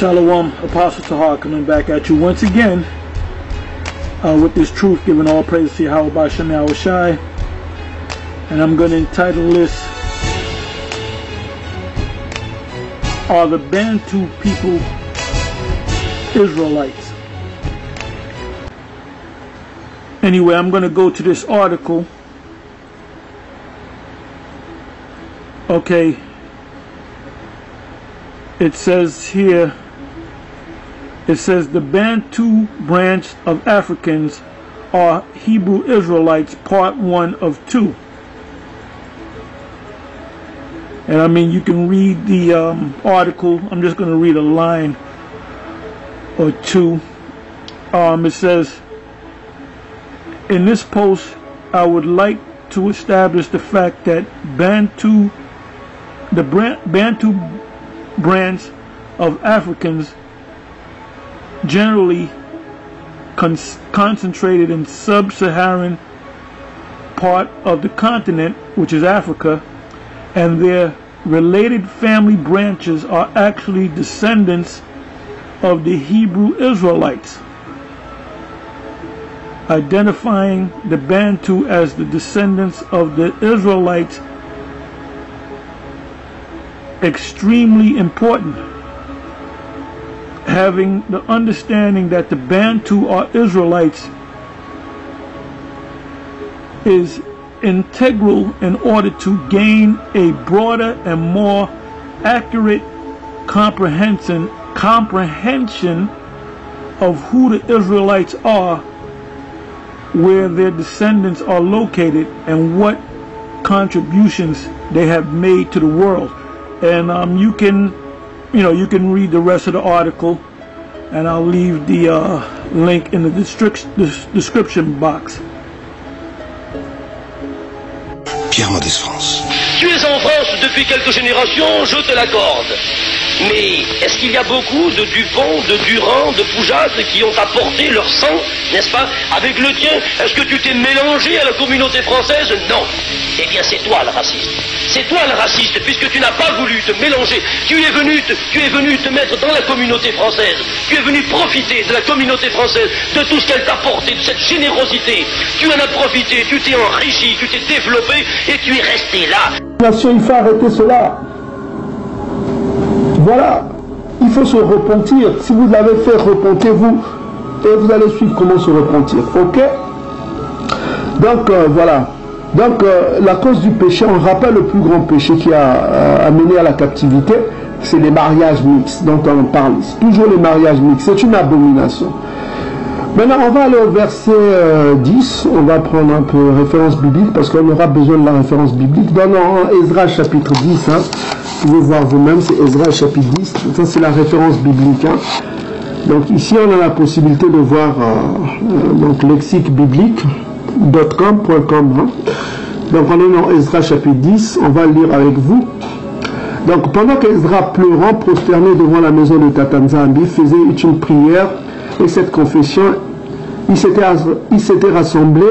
Shalom, Apostle Tahar coming back at you once again with this truth, giving all praise to Yahweh B'Shem Yahweh Shai. And I'm going to entitle this, Are the Bantu People Israelites? Anyway, I'm going to go to this article. Okay. It says here, it says the Bantu branch of Africans are Hebrew Israelites, part 1 of 2. And I mean, you can read the article. I'm just going to read a line or two. It says, in this post, I would like to establish the fact that Bantu branch of Africans generally concentrated in sub-Saharan part of the continent, which is Africa, and their related family branches are actually descendants of the Hebrew Israelites, identifying the Bantu as the descendants of the Israelites extremely important. Having the understanding that the Bantu are Israelites is integral in order to gain a broader and more accurate comprehension of who the Israelites are, where their descendants are located, and what contributions they have made to the world. And you can read the rest of the article, and I'll leave the link in the description box. Pierre Mendès France. Tu es en France depuis quelques générations, je te l'accorde. Mais est-ce qu'il y a beaucoup de Dupont, de Durand, de Poujade qui ont apporté leur sang, n'est-ce pas, avec le tien? Est-ce que tu t'es mélangé à la communauté française? Non. Eh bien, c'est toi le raciste. C'est toi le raciste, puisque tu n'as pas voulu te mélanger. Tu es venu te mettre dans la communauté française. Tu es venu profiter de la communauté française, de tout ce qu'elle t'a apporté, de cette générosité. Tu en as profité, tu t'es enrichi, tu t'es développé, et tu es resté là. Il faut arrêter cela. Voilà, il faut se repentir. Si vous l'avez fait, repentez-vous et vous allez suivre comment se repentir. Ok? Donc voilà. Donc la cause du péché, on rappelle le plus grand péché qui a amené à la captivité, c'est les mariages mixtes dont on parle. C'est toujours les mariages mixtes. C'est une abomination. Maintenant, on va aller au verset 10. On va prendre un peu référence biblique parce qu'on aura besoin de la référence biblique. Dans Ezra chapitre 10, hein, vous pouvez voir vous-même, c'est Ezra chapitre 10. Ça, c'est la référence biblique. Hein. Donc ici, on a la possibilité de voir donc lexiquebiblique.com. Hein. Donc on est dans Ezra chapitre 10. On va le lire avec vous. Donc pendant qu'Ezra, pleurant, prosterné devant la maison de Tatanzambi, faisait une prière, et cette confession, il s'était rassemblé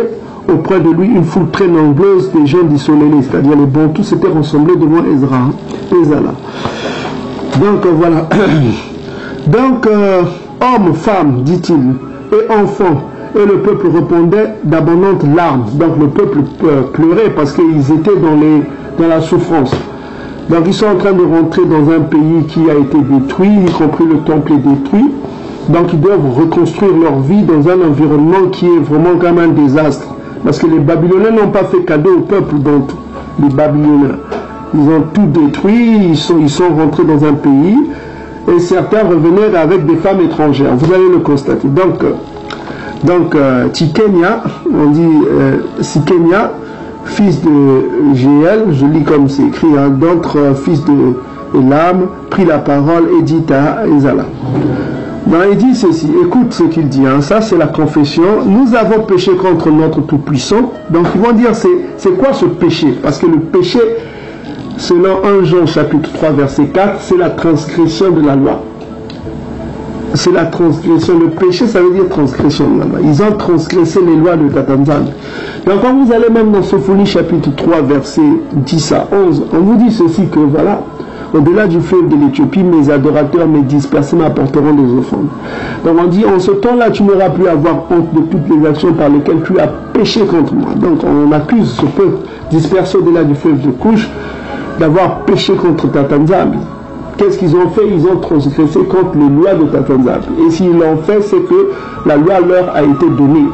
auprès de lui une foule très nombreuse des gens d'Issolélé, c'est-à-dire les Bantous s'étaient rassemblés devant Ezra, hein, Ezala. Donc voilà. Donc hommes, femmes, dit-il, et enfants, et le peuple répondait d'abondantes larmes. Donc le peuple pleurait parce qu'ils étaient dans la souffrance. Donc ils sont en train de rentrer dans un pays qui a été détruit, y compris le temple est détruit. Donc ils doivent reconstruire leur vie dans un environnement qui est vraiment comme un désastre. Parce que les Babyloniens n'ont pas fait cadeau au peuple, donc les Babyloniens. Ils ont tout détruit, ils sont rentrés dans un pays, et certains revenaient avec des femmes étrangères. Vous allez le constater. Donc Tikenia, on dit Sikenia, fils de Géel, je lis comme c'est écrit, hein, d'autres fils de Elam, prit la parole et dit à Ezala. Non, il dit ceci, écoute ce qu'il dit, hein, ça c'est la confession, nous avons péché contre notre Tout-Puissant. Donc ils vont dire c'est quoi ce péché? Parce que le péché, selon 1 Jean chapitre 3 verset 4, c'est la transgression de la loi. C'est la transgression, le péché ça veut dire transgression de la loi. Ils ont transgressé les lois de Tatanzan. Donc quand vous allez même dans Sophonie chapitre 3 verset 10 à 11, on vous dit ceci que voilà, Au-delà du fleuve de l'Éthiopie, mes adorateurs, mes dispersés m'apporteront des offrandes. Donc on dit, en ce temps-là, tu n'auras plus à avoir honte de toutes les actions par lesquelles tu as péché contre moi. Donc on accuse ce peuple dispersé au-delà du fleuve de Couche d'avoir péché contre Tatanzambi. Qu'est-ce qu'ils ont fait? Ils ont transgressé contre les lois de Tatanzambi. Et s'ils l'ont fait, c'est que la loi leur a été donnée.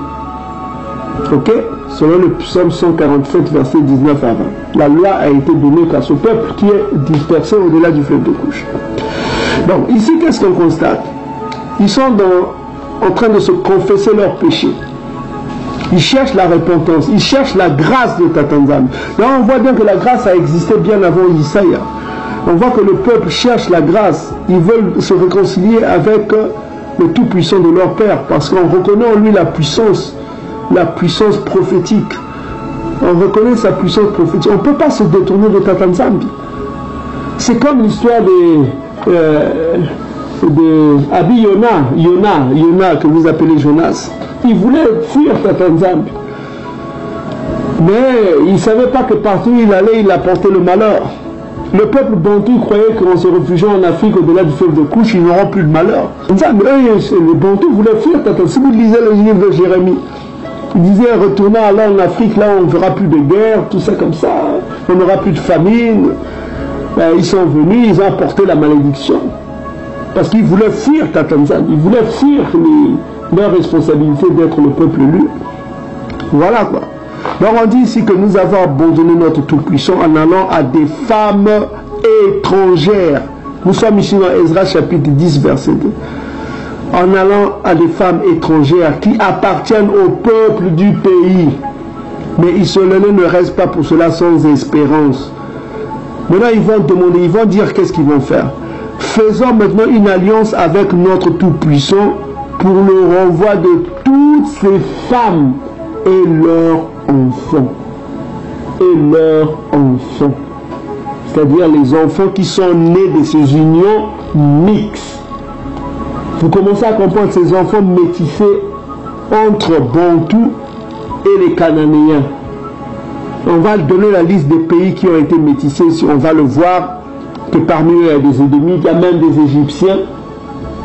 Ok? Selon le psaume 147, verset 19 à 20. La loi a été donnée à ce peuple qui est dispersé au-delà du fleuve de Couche. Donc, ici, qu'est-ce qu'on constate? Ils sont en train de se confesser leurs péchés. Ils cherchent la repentance, ils cherchent la grâce de Tatanzambi. Là, on voit bien que la grâce a existé bien avant Isaïe. On voit que le peuple cherche la grâce. Ils veulent se réconcilier avec le Tout-Puissant de leur Père, parce qu'on reconnaît en lui la puissance prophétique. On reconnaît sa puissance prophétique. On ne peut pas se détourner de Tatanzambi. C'est comme l'histoire de Abi Yona, que vous appelez Jonas. Il voulait fuir Tatanzambi. Mais il ne savait pas que partout où il allait, il apportait le malheur. Le peuple bantou croyait qu'en se réfugiant en Afrique, au-delà du fleuve de Couche, ils n'auront plus de malheur. Les bantous voulaient fuir Tatanzambi. Si vous lisez le livre de Jérémie, il disait, retournons alors en Afrique, là on ne verra plus de guerre, tout ça comme ça, on n'aura plus de famine. Ben, ils sont venus, ils ont apporté la malédiction. Parce qu'ils voulaient fuir Tatanzambi, ils voulaient fuir leur responsabilité d'être le peuple élu. Voilà quoi. Donc on dit ici que nous avons abandonné notre Tout-Puissant en allant à des femmes étrangères. Nous sommes ici dans Ezra chapitre 10, verset 2. En allant à des femmes étrangères qui appartiennent au peuple du pays. Mais Israël ne reste pas pour cela sans espérance. Maintenant ils vont demander, ils vont dire qu'est-ce qu'ils vont faire. Faisons maintenant une alliance avec notre Tout-Puissant pour le renvoi de toutes ces femmes et leurs enfants. Et leurs enfants. C'est-à-dire les enfants qui sont nés de ces unions mixtes. Vous commencez à comprendre ces enfants métissés entre Bantou et les Cananéens. On va donner la liste des pays qui ont été métissés. On va le voir que parmi eux il y a des Édomites, il y a même des Égyptiens.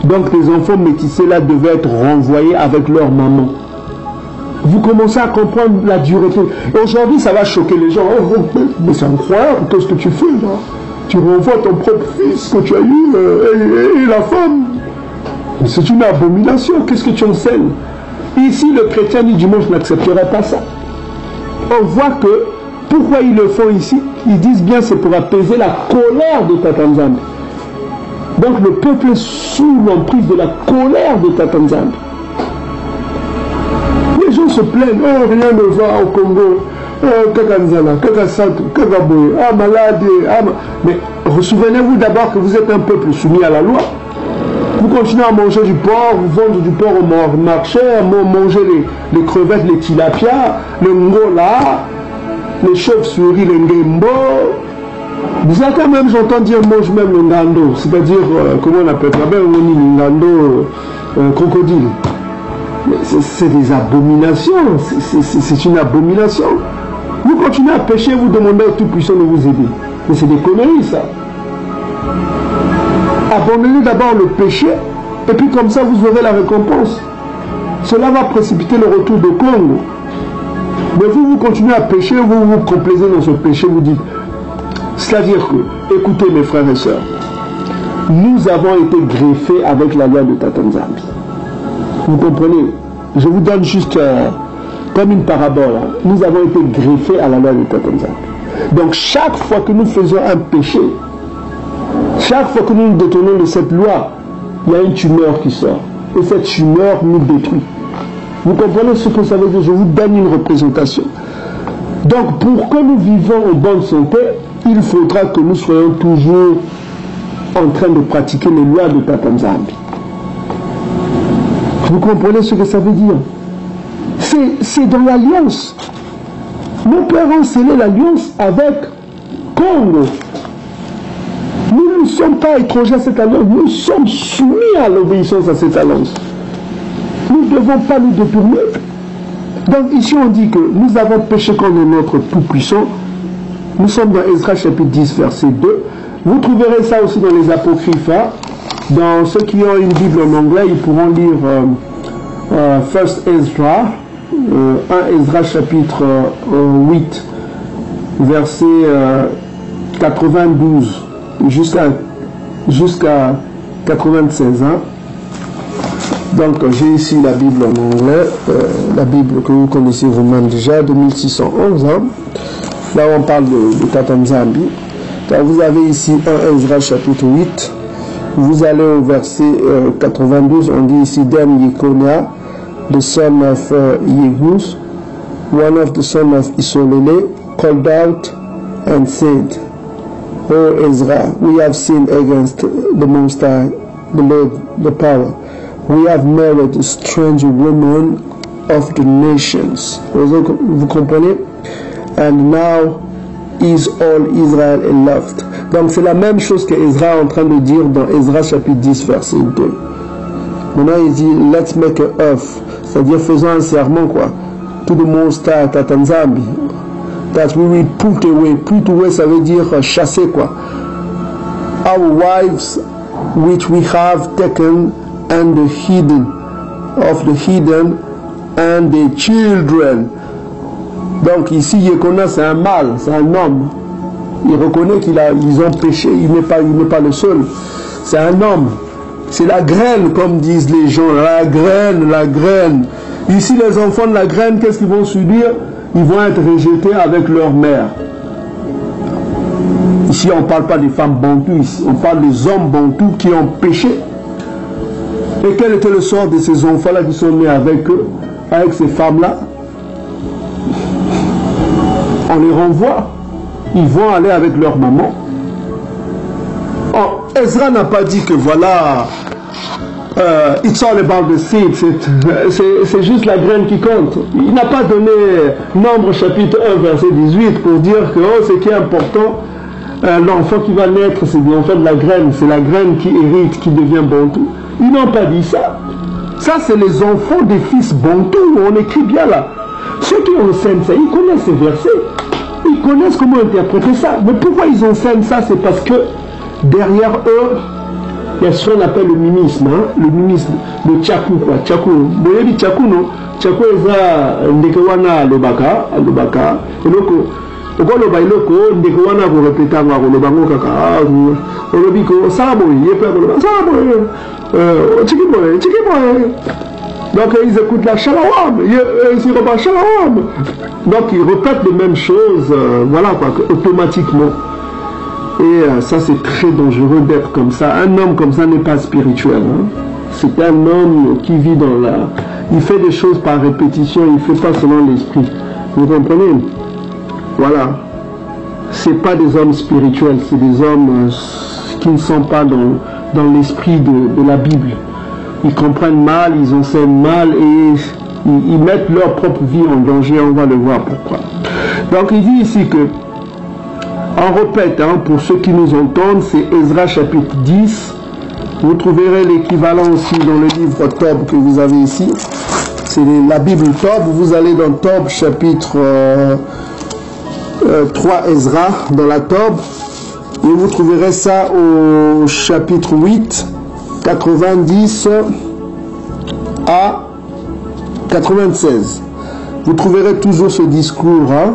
Donc les enfants métissés là devaient être renvoyés avec leur maman. Vous commencez à comprendre la dureté. Aujourd'hui ça va choquer les gens. Oh, mais c'est incroyable, qu'est-ce que tu fais là? Tu renvoies ton propre fils que tu as eu et la femme. C'est une abomination, qu'est-ce que tu enseignes? Ici, le chrétien dit dimanche n'accepterait pas ça. On voit que, pourquoi ils le font ici? Ils disent bien c'est pour apaiser la colère de Tatanzambi. Donc le peuple est sous l'emprise de la colère de Tatanzambi. Les gens se plaignent, oh rien ne va au Congo, oh Kakanzala, Kakasato, Kakaboye, ah malade, ah... Mais souvenez-vous d'abord que vous êtes un peuple soumis à la loi. Vous continuez à manger du porc, vous vendre du porc au marché, manger les crevettes, les tilapias, le ngola, les chauves-souris, les ngembo. Certains même, j'entends dire, mange même le ngando, c'est-à-dire, comment on appelle ça, ben, on dit le ngando, crocodile. C'est des abominations, c'est une abomination. Vous continuez à pécher, vous demandez au Tout-Puissant de vous aider. Mais c'est des conneries, ça. Abandonnez d'abord le péché, et puis comme ça vous aurez la récompense. Cela va précipiter le retour de Congo. Mais vous continuez à pécher, vous vous complaisez dans ce péché, vous dites. C'est-à-dire que, écoutez mes frères et sœurs, nous avons été greffés avec la loi de Tatanzambi. Vous comprenez? Je vous donne juste comme une parabole. Hein. Nous avons été greffés à la loi de Tatanzambi. Donc chaque fois que nous faisons un péché, chaque fois que nous nous détournons de cette loi, il y a une tumeur qui sort. Et cette tumeur nous détruit. Vous comprenez ce que ça veut dire? Je vous donne une représentation. Donc pour que nous vivons en bonne santé, il faudra que nous soyons toujours en train de pratiquer les lois de Tatanzambi. Vous comprenez ce que ça veut dire? C'est dans l'alliance. Nos pères ont scellé l'alliance avec Congo. Nous ne sommes pas étrangers à cette alliance, nous sommes soumis à l'obéissance à cette alliance. Nous ne devons pas nous détourner. Donc ici on dit que nous avons péché contre notre Tout-Puissant. Nous sommes dans Ezra chapitre 10 verset 2. Vous trouverez ça aussi dans les apocryphes. Hein. Dans ceux qui ont une Bible en anglais, ils pourront lire First Ezra, 1 Ezra chapitre 8, verset 92 jusqu'à 96. Hein. Donc j'ai ici la Bible en anglais, la Bible que vous connaissez vous-même déjà, de 1611. Hein. Là on parle de Tata Nzambi. Vous avez ici 1 Ezra chapitre 8. Vous allez au verset 92, on dit ici, Then Yekonia, the son of Yehus, one of the son of Isolele, called out and said, O Ezra, we have sinned against the Most High, the Lord, the power. We have married a strange woman of the nations. Vous comprenez? And now is all Israel loved. Donc c'est la même chose que Ezra est en train de dire dans Ezra chapitre 10 verset 2. Maintenant il dit let's make an oath, c'est-à-dire faisons un serment quoi. To the Most High, Tata Nzambi, that we will put away ça veut dire chasser quoi. Our wives which we have taken and the hidden and the children. Donc ici Yekona c'est un mâle, c'est un homme. Il reconnaît qu'ils ont péché, il n'est pas le seul. C'est un homme. C'est la graine, comme disent les gens. La graine. Ici, les enfants de la graine, qu'est-ce qu'ils vont subir? Ils vont être rejetés avec leur mère. Ici, on ne parle pas des femmes bantoues, ici. On parle des hommes bantous qui ont péché. Et quel était le sort de ces enfants-là qui sont nés avec eux, avec ces femmes-là? On les renvoie. Ils vont aller avec leur maman. Oh, Ezra n'a pas dit que voilà, it's all about the seed, c'est juste la graine qui compte. Il n'a pas donné Nombre chapitre 1 verset 18 pour dire que oh, ce qui est important, l'enfant qui va naître, c'est l'enfant de la graine, c'est la graine qui hérite, qui devient bantou. Ils n'ont pas dit ça. Ça, c'est les enfants des fils bantous, on écrit bien là. Ceux qui enseignent ça, ils connaissent ces versets. Ils connaissent comment interpréter ça. Mais pourquoi ils enseignent ça? C'est parce que derrière eux, il y a ce qu'on appelle le mimisme. Hein? Le mimisme, le tchakou quoi. Tchakou. Vous voyez le tchakou non? Tchakou est ndekewana lobaka. Eloko. Pourquoi le bailoko ndekewana pour répéter avant le bango kaka. Olobiko sabo yepe ko sabo. Tchiki. Donc ils écoutent la shalawam, ils repartent shalawam. Donc ils répètent les mêmes choses, voilà quoi, automatiquement. Et ça c'est très dangereux d'être comme ça. Un homme comme ça n'est pas spirituel. Hein. C'est un homme qui vit dans la... Il fait des choses par répétition, il ne fait pas selon l'esprit. Vous comprenez? Voilà. C'est pas des hommes spirituels, c'est des hommes qui ne sont pas dans l'esprit de la Bible. Ils comprennent mal, ils enseignent mal et ils mettent leur propre vie en danger. On va le voir pourquoi. Donc il dit ici que, on répète, hein, pour ceux qui nous entendent, c'est Ezra chapitre 10. Vous trouverez l'équivalent aussi dans le livre Tob que vous avez ici. C'est la Bible Tob. Vous allez dans Tob chapitre 3 Ezra, dans la Tob. Et vous trouverez ça au chapitre 8. 90 à 96. Vous trouverez toujours ce discours hein,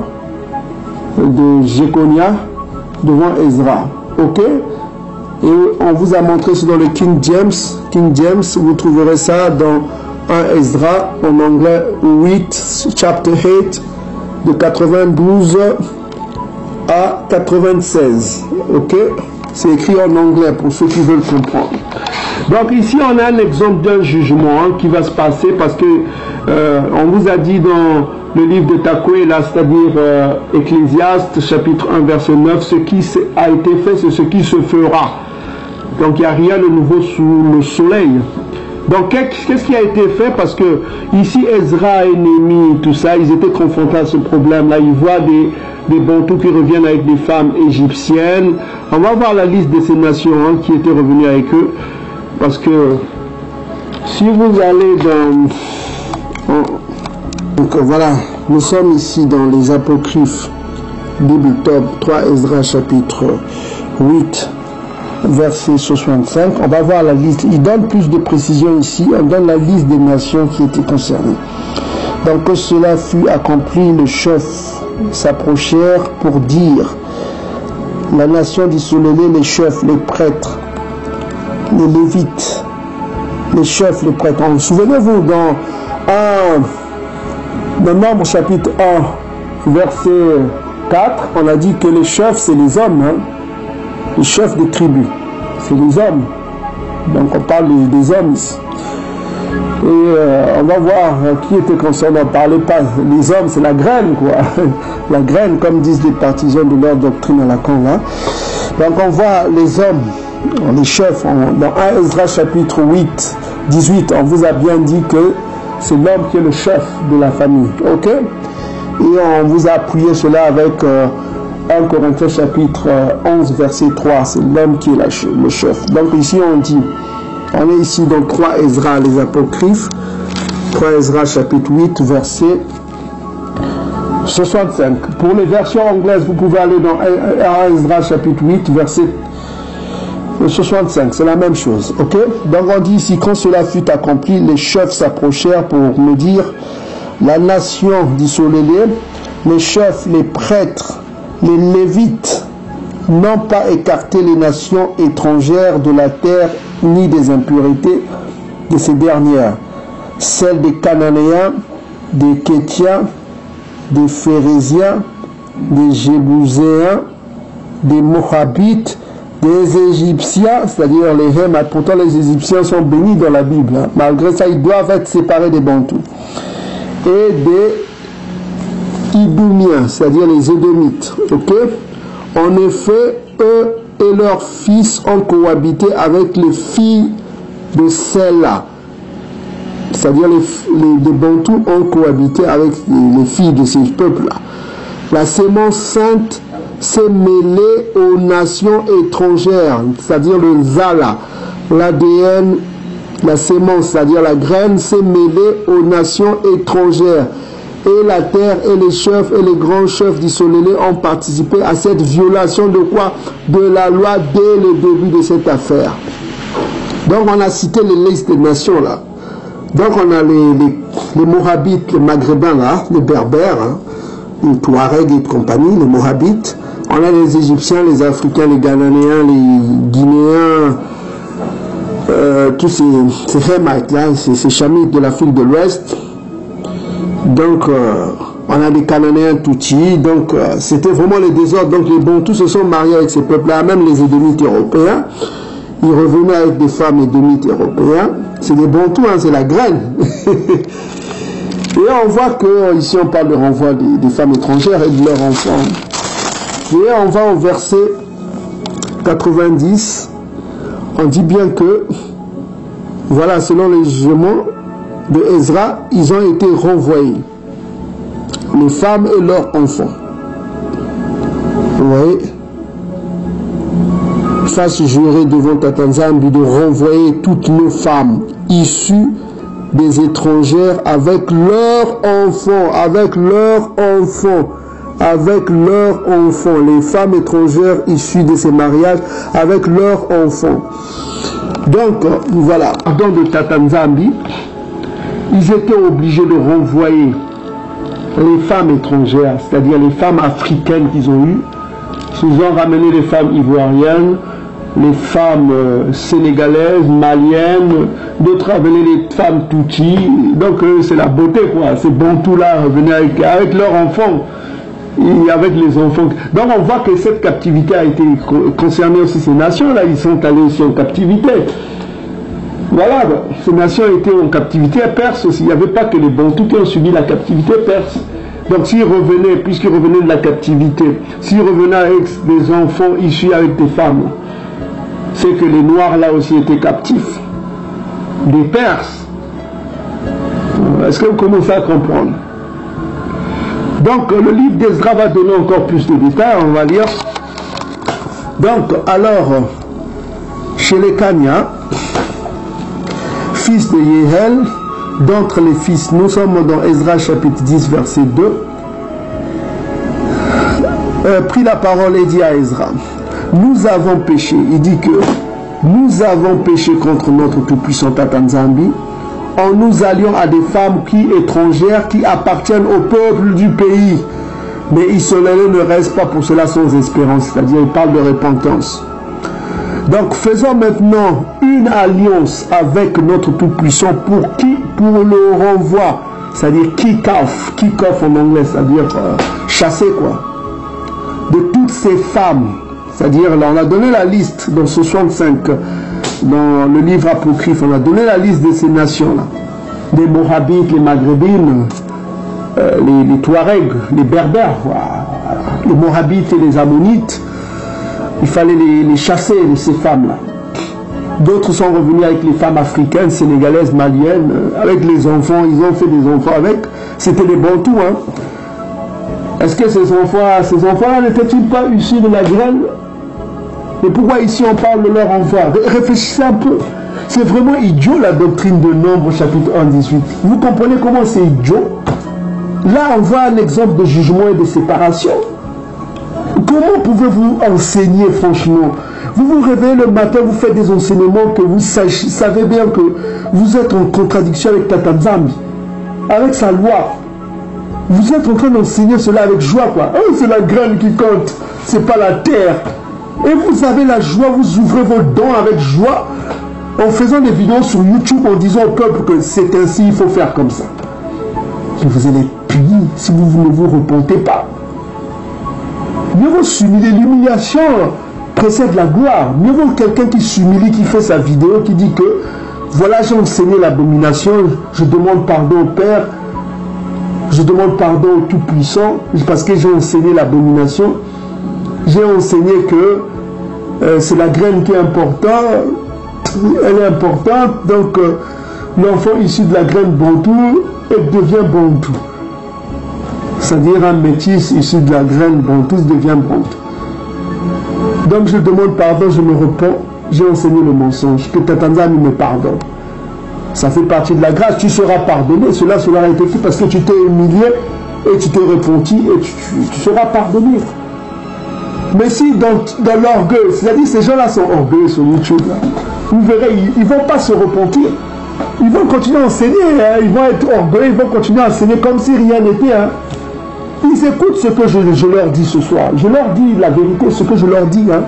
de Jéconia devant Ezra. Ok? Et on vous a montré ça dans le King James. King James, vous trouverez ça dans 1 Ezra en anglais 8, chapter 8, de 92 à 96. Ok? C'est écrit en anglais pour ceux qui veulent comprendre. Donc ici on a un exemple d'un jugement hein, qui va se passer parce que on vous a dit dans le livre de Takoué là, c'est-à-dire Ecclésiaste chapitre 1 verset 9, ce qui a été fait c'est ce qui se fera. Donc il n'y a rien de nouveau sous le soleil. Donc qu'est-ce qui a été fait? Parce que ici Ezra et Néhémie, tout ça, ils étaient confrontés à ce problème là. Ils voient des bantous qui reviennent avec des femmes égyptiennes. On va voir la liste de ces nations hein, qui étaient revenues avec eux. Parce que si vous allez dans... Donc voilà, nous sommes ici dans les apocryphes, Bible Top 3 Ezra chapitre 8 verset 65. On va voir la liste. Il donne plus de précision ici. On donne la liste des nations qui étaient concernées. Donc que cela fut accompli, les chefs s'approchèrent pour dire: la nation d'Israël, les chefs, les prêtres, les lévites, les chefs, les prêtres. Souvenez-vous, dans Nombre chapitre 1, verset 4, on a dit que les chefs, c'est les hommes, hein? Les chefs des tribus, c'est les hommes. Donc on parle des hommes ici. Et on va voir qui était concerné. On ne parlait pas. Les hommes, c'est la graine, quoi. La graine, comme disent les partisans de leur doctrine à la con, là. Donc on voit les hommes, les chefs. Dans 1 Esdras chapitre 18, on vous a bien dit que c'est l'homme qui est le chef de la famille. Ok? Et on vous a appuyé cela avec 1 Corinthiens chapitre 11, verset 3. C'est l'homme qui est le chef. Donc ici on dit, on est ici dans 3 Esdras, les apocryphes. 3 Esdras chapitre 8, verset 65. Pour les versions anglaises, vous pouvez aller dans 1 Esdras chapitre 8, verset 65. C'est la même chose. Ok? Donc on dit ici, quand cela fut accompli, les chefs s'approchèrent pour me dire: la nation d'Israël, les chefs, les prêtres, les lévites n'ont pas écarté les nations étrangères de la terre ni des impuretés de ces dernières, celles des Cananéens, des Kétiens, des Phérésiens, des Jébuséens, des Moabites, des Égyptiens, c'est-à-dire les Hémates. Pourtant les Égyptiens sont bénis dans la Bible, hein. Malgré ça ils doivent être séparés des Bantous. Et des Idumiens, c'est-à-dire les Édomites. Ok? En effet, eux et leurs fils ont cohabité avec les filles de Séla. C'est-à-dire les Bantous ont cohabité avec les filles de ces peuples-là. La sémence sainte s'est mêlée aux nations étrangères, c'est-à-dire le Zala. L'ADN, la sémence, c'est-à-dire la graine, s'est mêlée aux nations étrangères. Et la terre et les chefs et les grands chefs d'Israël ont participé à cette violation de quoi? De la loi dès le début de cette affaire. Donc on a cité les listes des nations là. Donc on a les Moabites, les Maghrébins là, les Berbères, hein, les Touaregs et compagnie, les Moabites. On a les Égyptiens, les Africains, les Ghanéens, les Guinéens, tous ces Hémites là, ces Chamites de l'Afrique de l'Ouest. Donc, on a des Cananéens Tutsi, donc c'était vraiment les désordres. Donc les Bantous se sont mariés avec ces peuples-là, même les Édomites européens. Ils revenaient avec des femmes Édomites européens. C'est des Bantous, hein, c'est la graine. Et on voit que ici on parle de renvoi des femmes étrangères et de leurs enfants. Et on va au verset 90. On dit bien que, voilà, selon les jugements de Ezra, ils ont été renvoyés, les femmes et leurs enfants. Vous voyez, fasse jurer devant Tatanzambi de renvoyer toutes nos femmes issues des étrangères avec leurs enfants, avec leurs enfants, avec leurs enfants, les femmes étrangères issues de ces mariages avec leurs enfants. Donc voilà, dans de Tatanzambi, ils étaient obligés de renvoyer les femmes étrangères, c'est-à-dire les femmes africaines qu'ils ont eues. Ils ont ramené les femmes ivoiriennes, les femmes sénégalaises, maliennes, d'autres ramenaient les femmes Tutsi. Donc c'est la beauté quoi, ces Bantous-là revenaient avec leurs enfants, et avec les enfants. Donc on voit que cette captivité a été concernée aussi ces nations-là, ils sont allés aussi en captivité. Voilà, ces nations étaient en captivité perse aussi. Il n'y avait pas que les Bantous qui ont subi la captivité perse. Donc s'ils revenaient, puisqu'ils revenaient de la captivité, s'ils revenaient avec des enfants issus avec des femmes, c'est que les Noirs là aussi étaient captifs. Des Perses. Est-ce que vous commencez à comprendre? Donc le livre d'Ezra va donner encore plus de détails, on va lire. Donc alors, chez les Kanya, fils de Yehel, d'entre les fils, nous sommes dans Ezra chapitre 10 verset 2, prit la parole et dit à Ezra: Nous avons péché. Il dit que nous avons péché contre notre tout-puissant Tata Nzambi en nous alliant à des femmes étrangères qui appartiennent au peuple du pays. Mais Israël ne reste pas pour cela sans espérance. C'est-à-dire, il parle de repentance. Donc, faisons maintenant une alliance avec notre Tout-Puissant pour qui? Pour le renvoi. C'est-à-dire, kick-off en anglais, c'est-à-dire chasser, quoi. De toutes ces femmes. C'est-à-dire, là, on a donné la liste dans 65, dans le livre apocryphe, on a donné la liste de ces nations-là. Les Moabites, les Maghrébines, les Touaregs, les Berbères, voilà. Les Moabites et les Ammonites. Il fallait les chasser, ces femmes-là. D'autres sont revenus avec les femmes africaines, sénégalaises, maliennes, avec les enfants. Ils ont fait des enfants avec. C'était les Bantous. Hein. Est-ce que ces enfants-là n'étaient-ils pas issus de la graine? Mais pourquoi ici on parle de leur enfant? Réfléchissez un peu. C'est vraiment idiot la doctrine de Nombre, chapitre 1, 18. Vous comprenez comment c'est idiot? Là, on voit un exemple de jugement et de séparation. Comment pouvez-vous enseigner, franchement? Vous vous réveillez le matin, vous faites des enseignements que vous savez bien que vous êtes en contradiction avec Tata Nzambi, avec sa loi. Vous êtes en train d'enseigner cela avec joie, quoi. Oh, c'est la graine qui compte, c'est pas la terre. Et vous avez la joie, vous ouvrez vos dents avec joie, en faisant des vidéos sur YouTube, en disant au peuple que c'est ainsi, il faut faire comme ça. Et vous allez puni si vous ne vous repentez pas. Mieux vaut s'humilier. L'humiliation précède la gloire. Mieux vaut quelqu'un qui s'humilie, qui fait sa vidéo, qui dit que voilà, j'ai enseigné l'abomination, je demande pardon au Père, je demande pardon au Tout-Puissant, parce que j'ai enseigné l'abomination. J'ai enseigné que c'est la graine qui est importante, elle est importante, donc l'enfant issu de la graine bantou devient bantou. C'est-à-dire un métis issu de la graine bantou devient bantou. Donc je demande pardon, je me repens, j'ai enseigné le mensonge, que Tata Nzambi me pardonne. Ça fait partie de la grâce, tu seras pardonné, cela a été fait parce que tu t'es humilié et tu t'es repenti et tu seras pardonné. Mais si dans l'orgueil, c'est-à-dire ces gens-là sont orgueilleux sur YouTube, là, vous verrez, ils ne vont pas se repentir. Ils vont continuer à enseigner, hein, ils vont être orgueilleux, ils vont continuer à enseigner comme si rien n'était. Hein. Ils écoutent ce que je leur dis ce soir. Je leur dis la vérité, ce que je leur dis. Hein.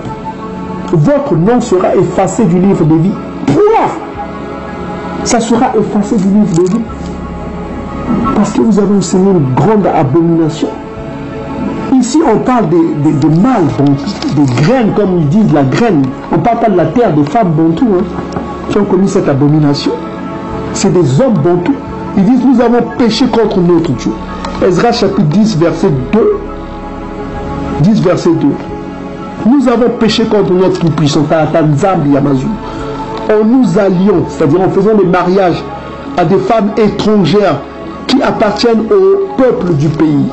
Votre nom sera effacé du livre de vie. Pourquoi? Ça sera effacé du livre de vie. Parce que vous avez enseigné une grande abomination. Ici, on parle de mal, des graines, comme ils disent, la graine. On ne parle pas de la terre, des femmes bantoues, hein, qui ont commis cette abomination. C'est des hommes bantous. Ils disent, nous avons péché contre notre Dieu. Ezra chapitre 10, verset 2. 10, verset 2. Nous avons péché contre notre Tout-Puissant, Tata Nzambi Yamazu. En nous alliant, c'est-à-dire en faisant des mariages à des femmes étrangères qui appartiennent au peuple du pays.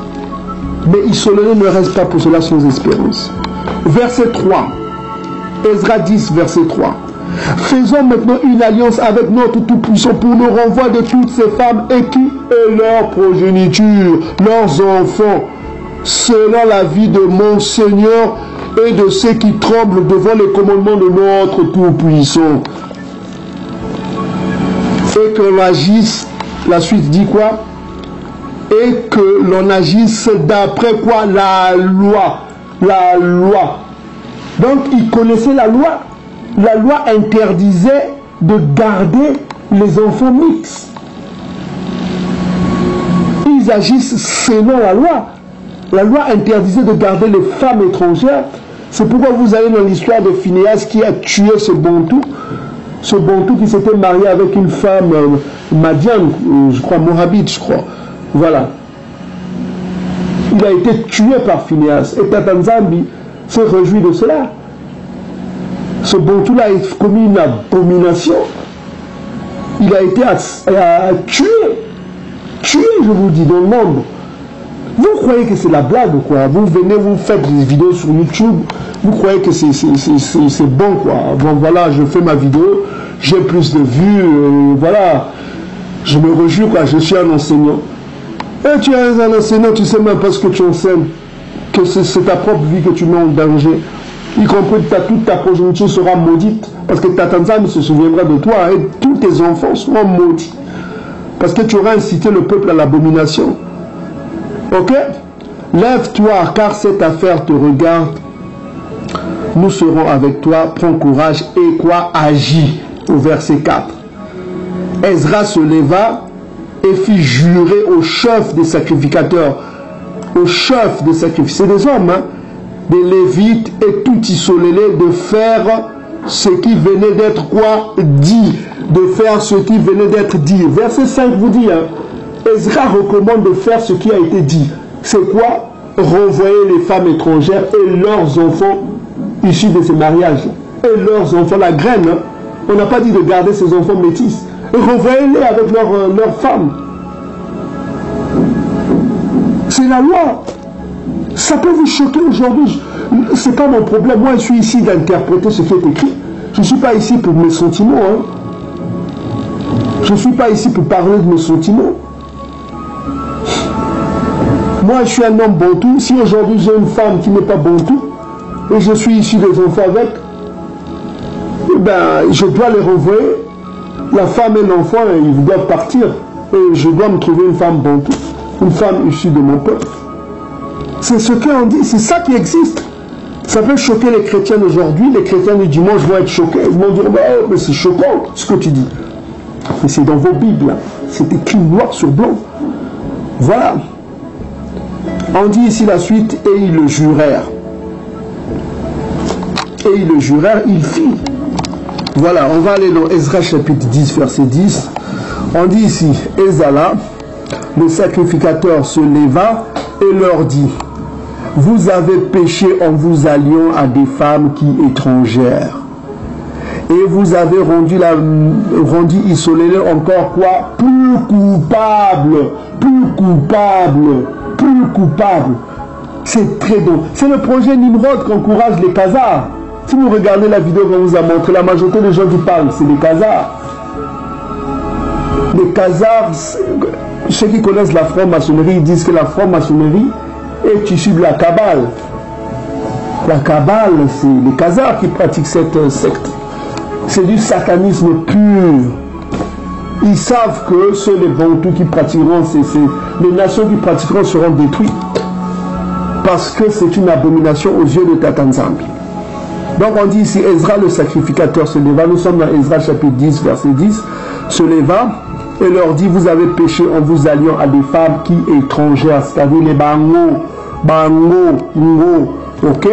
Mais Israël ne reste pas pour cela sans espérance. Verset 3. Ezra 10, verset 3. Faisons maintenant une alliance avec notre Tout-Puissant pour le renvoi de toutes ces femmes et qui est leur progéniture, leurs enfants, selon la vie de mon Seigneur et de ceux qui tremblent devant les commandements de notre Tout-Puissant. Et que l'on agisse, la suite dit quoi? Et que l'on agisse d'après quoi? La loi. La loi. Donc, ils connaissaient la loi. La loi interdisait de garder les enfants mixtes. Ils agissent selon la loi. La loi interdisait de garder les femmes étrangères. C'est pourquoi vous allez dans l'histoire de Phinéas qui a tué ce bantou. Ce bantou qui s'était marié avec une femme madiane, je crois, moabite, je crois. Voilà. Il a été tué par Phinéas. Et Tata Nzambi se réjouit de cela. Ce bantou-là a commis une abomination. Il a été tué. Tué, je vous dis, dans le monde. Vous croyez que c'est la blague, quoi. Vous venez, vous faites des vidéos sur YouTube. Vous croyez que c'est bon, quoi. Bon, voilà, je fais ma vidéo. J'ai plus de vues. Voilà. Je me réjouis, quoi. Je suis un enseignant. Et tu es un enseignant, tu ne sais même pas ce que tu enseignes. Que c'est ta propre vie que tu mets en danger. y compris toute ta progéniture sera maudite, parce que ta Tanzanie se souviendra de toi, et tous tes enfants seront maudits, parce que tu auras incité le peuple à l'abomination. Ok? Lève-toi, car cette affaire te regarde. Nous serons avec toi, prends courage, et quoi? Agis. Au verset 4. Ezra se leva et fit jurer au chef des sacrificateurs, au chef des sacrificateurs, c'est des hommes, hein, des Lévites et tout isolés, de faire ce qui venait d'être quoi? Dit. De faire ce qui venait d'être dit. Verset 5 vous dit, hein, Ezra recommande de faire ce qui a été dit. C'est quoi? Renvoyer les femmes étrangères et leurs enfants issus de ces mariages. Et leurs enfants, la graine, hein. On n'a pas dit de garder ces enfants métis. Renvoyez-les avec leurs femmes. C'est la loi. Ça peut vous choquer aujourd'hui. Ce n'est pas mon problème. Moi, je suis ici d'interpréter ce qui est écrit. Je ne suis pas ici pour mes sentiments. Hein. Je ne suis pas ici pour parler de mes sentiments. Moi, je suis un homme bantou. Si aujourd'hui j'ai une femme qui n'est pas bantou, et je suis issu des enfants avec, ben, je dois les renvoyer. La femme et l'enfant, ils doivent partir. Et je dois me trouver une femme bantou, une femme issue de mon peuple. C'est ce qu'on dit, c'est ça qui existe. Ça peut choquer les chrétiens d'aujourd'hui. Les chrétiens du dimanche vont être choqués. Ils vont dire, oh, mais c'est choquant ce que tu dis. Mais c'est dans vos Bibles. C'est écrit noir sur blanc. Voilà. On dit ici la suite, et ils le jurèrent. Et ils le jurèrent, il fit. Voilà, on va aller dans Ezra chapitre 10, verset 10. On dit ici, Ezala, le sacrificateur, se leva et leur dit, vous avez péché en vous alliant à des femmes qui étrangères. Et vous avez rendu isolé encore quoi? Plus coupable, plus coupable, plus coupable. C'est très bon. C'est le projet Nimrod qu'encourage les Khazars. Si vous regardez la vidéo qu'on vous a montré, la majorité des gens qui parlent, c'est des Khazars. Les Khazars, ceux qui connaissent la franc-maçonnerie, ils disent que la franc-maçonnerie est issue de la Kabbale. La Kabbale, c'est les Khazars qui pratiquent cette secte. C'est du satanisme pur. Ils savent que ceux les Bantous qui pratiqueront, les nations qui pratiqueront seront détruites. Parce que c'est une abomination aux yeux de Tatanzambi. Donc on dit ici, Ezra le sacrificateur se leva, nous sommes dans Ezra chapitre 10, verset 10, se leva et leur dit, vous avez péché en vous alliant à des femmes qui étrangères, c'est-à-dire les bango, ok?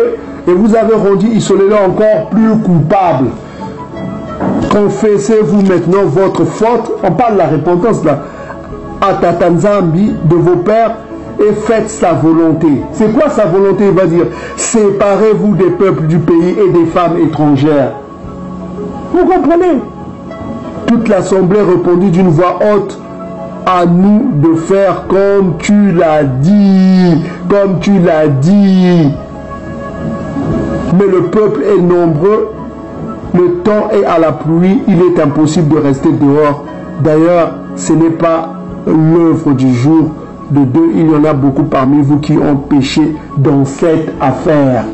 Et vous avez rendu isolé encore plus coupable. Confessez-vous maintenant votre faute, on parle de la repentance là, à Tatanzambi de vos pères, et faites sa volonté. C'est quoi sa volonté? Il va dire, séparez-vous des peuples du pays et des femmes étrangères. Vous comprenez? Toute l'assemblée répondit d'une voix haute, à nous de faire comme tu l'as dit, comme tu l'as dit. Mais le peuple est nombreux, le temps est à la pluie, il est impossible de rester dehors. D'ailleurs, ce n'est pas l'œuvre du jour de deux, il y en a beaucoup parmi vous qui ont péché dans cette affaire.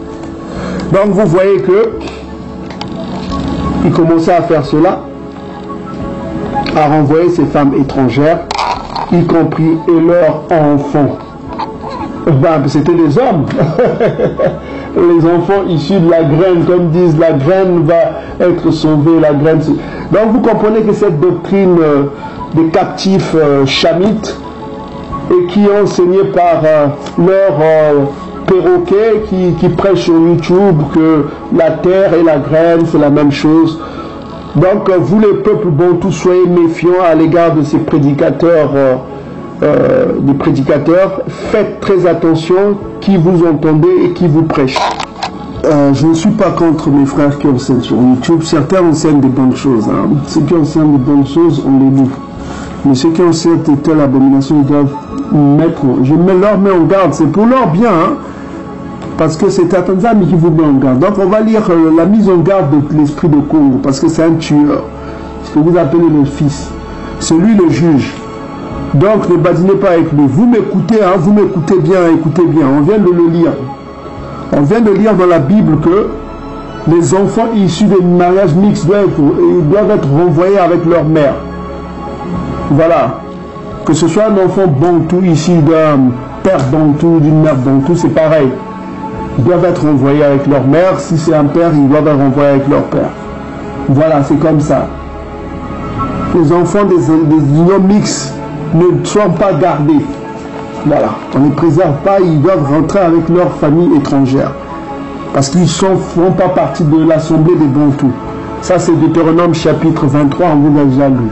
Donc vous voyez que il commençait à faire cela, à renvoyer ces femmes étrangères, y compris et leurs enfants. Ben, c'était des hommes. Les enfants issus de la graine, comme disent, la graine va être sauvée, la graine. Donc vous comprenez que cette doctrine des captifs chamites, et qui est enseigné par leurs perroquets qui prêchent sur YouTube que la terre et la graine c'est la même chose. Donc vous les peuples bantous, soyez méfiants à l'égard de ces prédicateurs, faites très attention qui vous entendez et qui vous prêchent. Je ne suis pas contre mes frères qui enseignent sur YouTube. Certains enseignent des bonnes choses, hein. Ceux qui enseignent des bonnes choses, on les loue. Mais ceux qui enseignent telle abomination, ils doivent je leur mets en garde, c'est pour leur bien, hein, parce que c'est Tatanzambi qui vous met en garde. Donc on va lire la mise en garde de l'esprit de Congo, parce que c'est un tueur, ce que vous appelez le fils, c'est lui le juge. Donc ne badinez pas avec lui. Vous m'écoutez, hein, vous m'écoutez bien, écoutez bien, on vient de le lire. On vient de lire dans la Bible que les enfants issus des mariages mixtes doivent être renvoyés avec leur mère. Voilà. Que ce soit un enfant bantou issu d'un père bantou, d'une mère bantou, c'est pareil. Ils doivent être renvoyés avec leur mère. Si c'est un père, ils doivent être renvoyés avec leur père. Voilà, c'est comme ça. Les enfants des unions mixtes ne sont pas gardés. Voilà, on ne les préserve pas, ils doivent rentrer avec leur famille étrangère. Parce qu'ils ne font pas partie de l'assemblée des Bantous. Ça, c'est Deutéronome chapitre 23, on vous a déjà lu.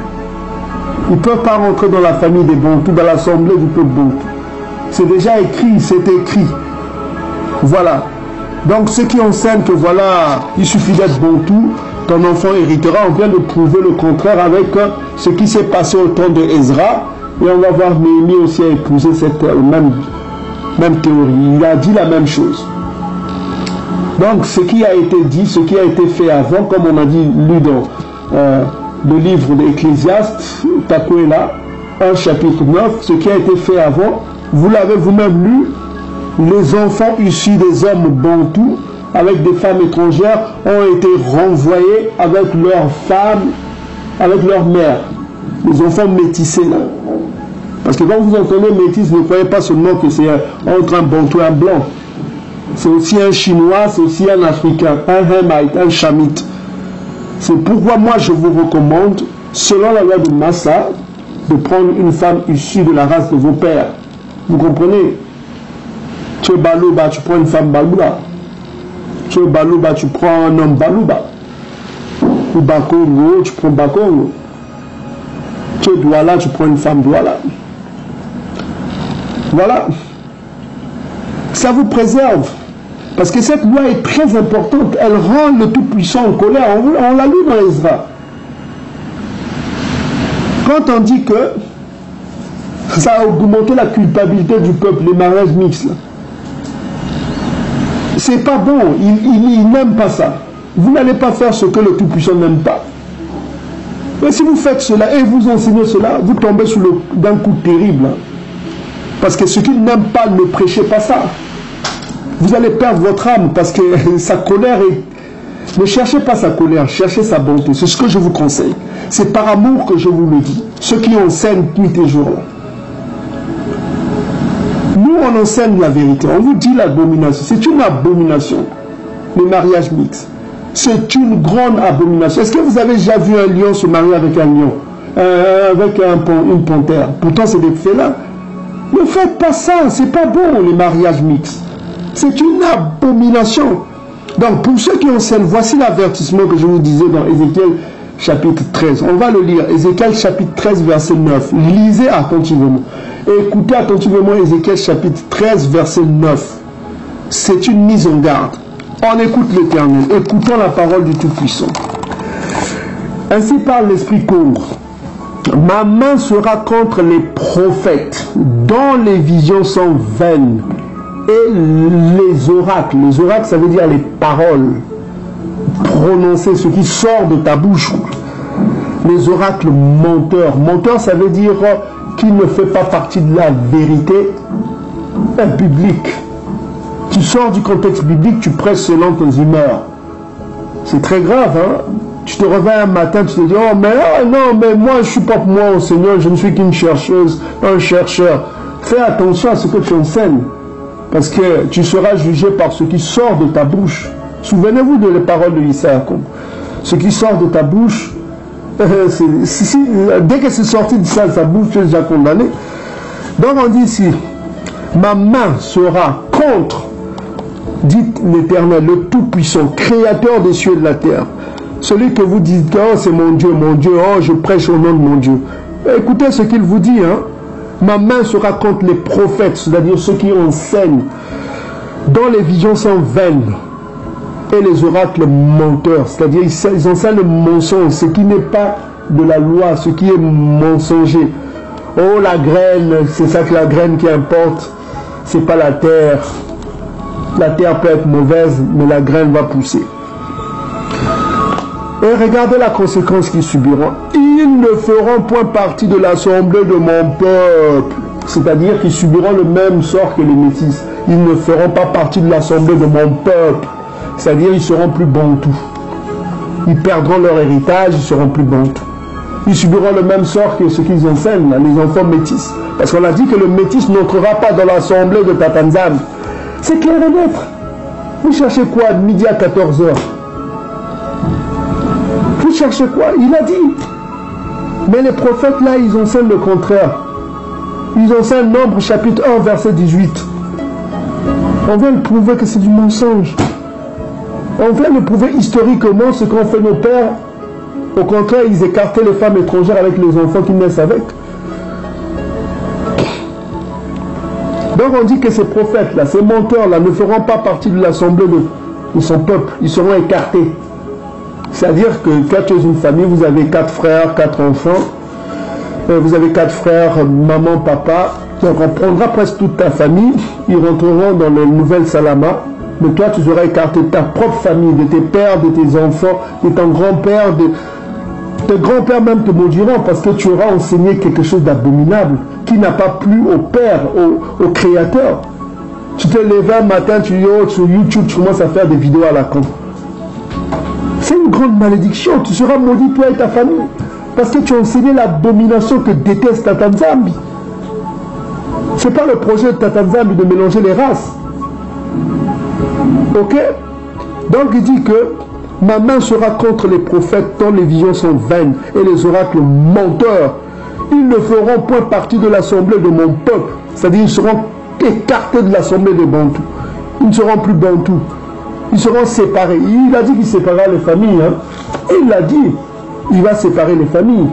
Ils ne peuvent pas rentrer dans la famille des Bantous, dans l'assemblée du peuple Bantou. C'est déjà écrit, c'est écrit. Voilà. Donc, ceux qui enseignent que voilà, il suffit d'être Bantou, ton enfant héritera, on vient de prouver le contraire avec ce qui s'est passé au temps de Ezra. Et on va voir Néhémie aussi a épousé cette même théorie. Il a dit la même chose. Donc, ce qui a été dit, ce qui a été fait avant, comme on a dit, lu dans le livre d'Ecclésiaste, Takuela, 1 chapitre 9, ce qui a été fait avant, vous l'avez vous-même lu, les enfants issus des hommes bantous, avec des femmes étrangères, ont été renvoyés avec leurs femmes, avec leur mère. Les enfants métissés, là. Parce que quand vous entendez métis, ne croyez pas seulement que c'est entre un bantou et un blanc. C'est aussi un chinois, c'est aussi un africain, un Hamite, un chamite. C'est pourquoi moi je vous recommande, selon la loi de Massa, de prendre une femme issue de la race de vos pères. Vous comprenez? Tu es Balouba, tu prends une femme Balouba. Tu es Balouba, tu prends un homme Balouba. Ou Bakongo, tu prends Bakongo. Tu es Douala, tu prends une femme Douala. Voilà. Ça vous préserve. Parce que cette loi est très importante. Elle rend le Tout-Puissant en colère. On l'a lu dans Ezra. Quand on dit que ça a augmenté la culpabilité du peuple, les mariages mixtes, c'est pas bon. Il n'aime pas ça. Vous n'allez pas faire ce que le Tout-Puissant n'aime pas. Mais si vous faites cela et vous enseignez cela, vous tombez sous d'un coup terrible. Parce que ceux qui n'aiment pas, ne prêchez pas ça. Vous allez perdre votre âme parce que sa colère est... Ne cherchez pas sa colère, cherchez sa bonté. C'est ce que je vous conseille. C'est par amour que je vous le dis. Ceux qui enseignent nuit et jour. Nous, on enseigne la vérité. On vous dit l'abomination. C'est une abomination. Le mariage mixte. C'est une grande abomination. Est-ce que vous avez déjà vu un lion se marier avec un lion? Avec une panthère? Pourtant, c'est des félins. Ne faites pas ça. C'est pas bon, les mariages mixtes. C'est une abomination. Donc, pour ceux qui enseignent, voici l'avertissement que je vous disais dans Ézéchiel chapitre 13. On va le lire. Ézéchiel chapitre 13, verset 9. Lisez attentivement. Et écoutez attentivement Ézéchiel chapitre 13, verset 9. C'est une mise en garde. On écoute l'Éternel. Écoutons la parole du Tout-Puissant. Ainsi parle l'Esprit court. Ma main sera contre les prophètes, dont les visions sont vaines. Et les oracles. Les oracles, ça veut dire les paroles prononcées, ce qui sort de ta bouche. Les oracles menteurs. Menteur, ça veut dire qu'il ne fait pas partie de la vérité biblique. Tu sors du contexte biblique, tu prêches selon tes humeurs. C'est très grave, hein? Tu te réveilles un matin, tu te dis, oh, mais non, mais moi, je ne suis pas pour moi, au Seigneur, je ne suis qu'une chercheuse, un chercheur. Fais attention à ce que tu enseignes. Parce que tu seras jugé par ce qui sort de ta bouche. Souvenez-vous de les paroles de Isaac. Ce qui sort de ta bouche, dès que c'est sorti de sa bouche, tu es déjà condamné. Donc on dit ici, ma main sera contre, dit l'Éternel, le Tout-Puissant, créateur des cieux et de la terre. Celui que vous dites, oh c'est mon Dieu, oh je prêche au nom de mon Dieu. Écoutez ce qu'il vous dit, hein. Ma main sera contre les prophètes, c'est-à-dire ceux qui enseignent, dont les visions sont vaines, et les oracles menteurs, c'est-à-dire ils enseignent le mensonge, ce qui n'est pas de la loi, ce qui est mensonger. Oh la graine, c'est ça que la graine qui importe, c'est pas la terre. La terre peut être mauvaise, mais la graine va pousser. Et regardez la conséquence qu'ils subiront. Ils ne feront point partie de l'assemblée de mon peuple. C'est-à-dire qu'ils subiront le même sort que les métis. Ils ne feront pas partie de l'assemblée de mon peuple. c'est-à-dire ils seront plus bantous. Ils perdront leur héritage, ils seront plus bantous. Ils subiront le même sort que ce qu'ils enseignent, les enfants métis. Parce qu'on a dit que le métis n'entrera pas dans l'assemblée de Tatanzam. C'est clair et net. Vous cherchez quoi midi à 14h? Vous cherchez quoi? Il a dit. Mais les prophètes là, ils enseignent le contraire. Ils enseignent Nombre chapitre 1 verset 18. On vient de prouver que c'est du mensonge. On vient de prouver historiquement ce qu'ont fait nos pères. Au contraire, ils écartaient les femmes étrangères avec les enfants qu'ils naissent avec. Donc on dit que ces prophètes-là, ces menteurs-là ne feront pas partie de l'assemblée de son peuple. Ils seront écartés. C'est-à-dire que quand tu es une famille, vous avez 4 frères, 4 enfants. Vous avez 4 frères, maman, papa. Donc on prendra presque toute ta famille. Ils rentreront dans le nouvel Salama. Mais toi, tu seras écarté de ta propre famille, de tes pères, de tes enfants, de ton grand-père, tes grands-pères même te maudiront parce que tu auras enseigné quelque chose d'abominable qui n'a pas plu au Père, au Créateur. Tu te lèves un matin, tu dis oh, sur YouTube, tu commences à faire des vidéos à la con. C'est une grande malédiction. Tu seras maudit toi et ta famille parce que tu as enseigné l'abomination que déteste Tatanzambi. Ce n'est pas le projet de Tatanzambi de mélanger les races. Ok? Donc il dit que ma main sera contre les prophètes tant les visions sont vaines et les oracles menteurs. Ils ne feront point partie de l'assemblée de mon peuple. C'est-à-dire ils seront écartés de l'assemblée des Bantous. Ils ne seront plus Bantous. Ils seront séparés. Il a dit qu'il séparera les familles. Hein? Il l'a dit. Il va séparer les familles.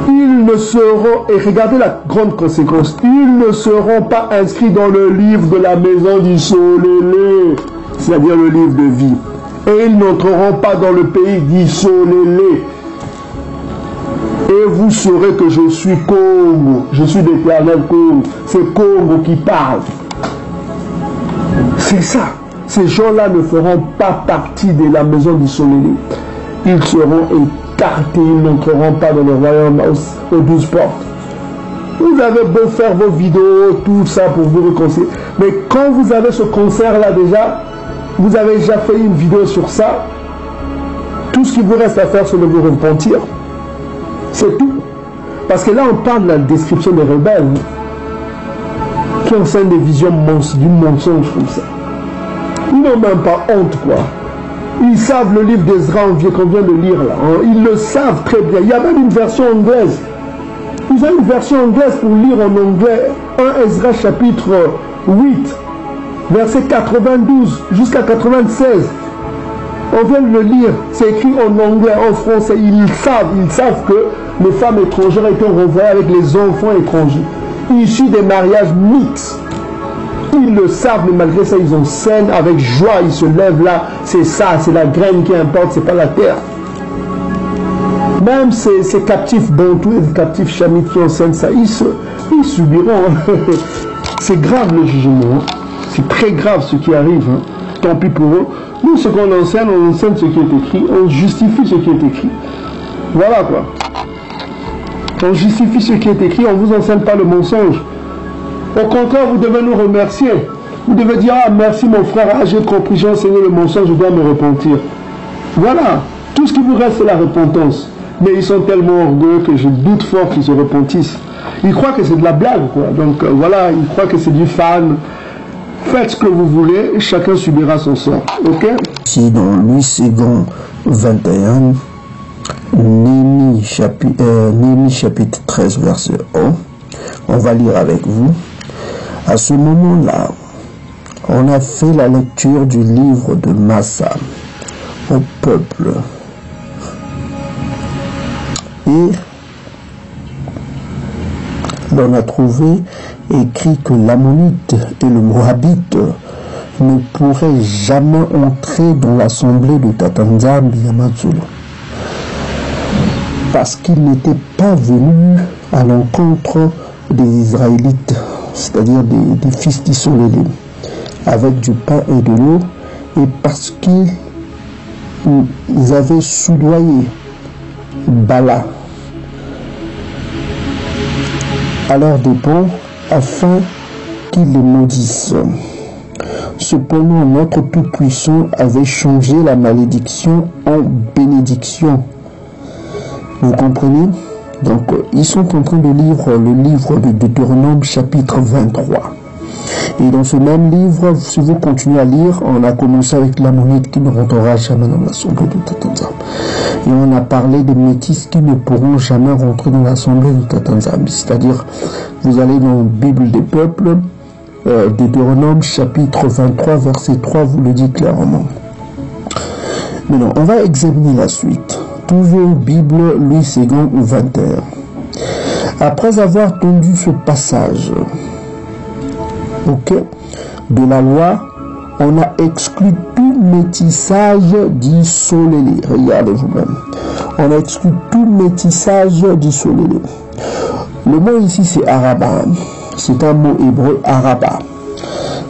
Ils ne seront, et regardez la grande conséquence, ils ne seront pas inscrits dans le livre de la maison du Solélé, c'est-à-dire le livre de vie. Et ils n'entreront pas dans le pays d'Isolélé. Et vous saurez que je suis Congo, je suis l'Éternel Congo. C'est Congo qui parle. C'est ça. Ces gens-là ne feront pas partie de la maison d'Isolélé. Ils seront écartés, ils n'entreront pas dans le royaume aux 12 portes. Vous avez beau faire vos vidéos, tout ça pour vous réconcilier. Mais quand vous avez ce concert-là déjà, vous avez déjà fait une vidéo sur ça, tout ce qu'il vous reste à faire, c'est de vous repentir. C'est tout. Parce que là, on parle de la description des rebelles qui enseignent des visions du mensonge comme ça. Ils n'ont même pas honte, quoi. Ils savent le livre d'Ezra qu'on vient de lire là. Ils le savent très bien. Il y a même une version anglaise. Ils ont une version anglaise pour lire en anglais. 1 Ezra chapitre 8, verset 92 jusqu'à 96. On vient de le lire. C'est écrit en anglais, en français. Ils savent que les femmes étrangères étaient renvoyées avec les enfants étrangers, issus des mariages mixtes. Ils le savent, mais malgré ça, ils enseignent avec joie. Ils se lèvent là. C'est ça, c'est la graine qui importe, c'est pas la terre. Même ces captifs bantous et les captifs chamites qui enseignent ça, ils subiront. C'est grave le jugement. C'est très grave ce qui arrive. Hein. Tant pis pour eux. Nous, ce qu'on enseigne, on enseigne ce qui est écrit. On justifie ce qui est écrit. Voilà quoi. On justifie ce qui est écrit. On ne vous enseigne pas le mensonge. Au contraire, vous devez nous remercier. Vous devez dire, ah merci mon frère, ah, j'ai compris, j'ai enseigné le mensonge, je dois me repentir. Voilà. Tout ce qui vous reste, c'est la repentance. Mais ils sont tellement orgueilleux que je doute fort qu'ils se repentissent. Ils croient que c'est de la blague, quoi. Donc voilà, ils croient que c'est du fan. Faites ce que vous voulez, chacun subira son sort. Ok? Ici dans Louis II 21, Néhémie chapitre 13, verset 1. On va lire avec vous. À ce moment-là, on a fait la lecture du livre de Massa au peuple. Et l'on a trouvé écrit que l'Ammonite et le Moabite ne pourraient jamais entrer dans l'assemblée de Tatanzambi Yamatsulu parce qu'ils n'étaient pas venus à l'encontre des Israélites, c'est-à-dire des fils d'Isolélé, avec du pain et de l'eau, et parce qu'ils avaient soudoyé Bala à leurs dépens afin qu'ils les maudissent. Cependant, notre Tout-Puissant avait changé la malédiction en bénédiction. Vous comprenez? Donc, ils sont en train de lire le livre de Deutéronome chapitre 23. Et dans ce même livre, si vous continuez à lire, on a commencé avec la monnaie qui ne rentrera jamais dans l'assemblée de Tatanzambi. Et on a parlé des métis qui ne pourront jamais rentrer dans l'assemblée de Tatanzambi. C'est-à-dire, vous allez dans la Bible des peuples, Deutéronome chapitre 23, verset 3, vous le dit clairement. Maintenant, on va examiner la suite. Toujours Bible, Louis II, 21. Après avoir entendu ce passage, de la loi, on a exclu tout métissage d'isolé. Regardez vous-même. On a exclu tout métissage d'isolé. Le mot ici, c'est araba. C'est un mot hébreu, araba.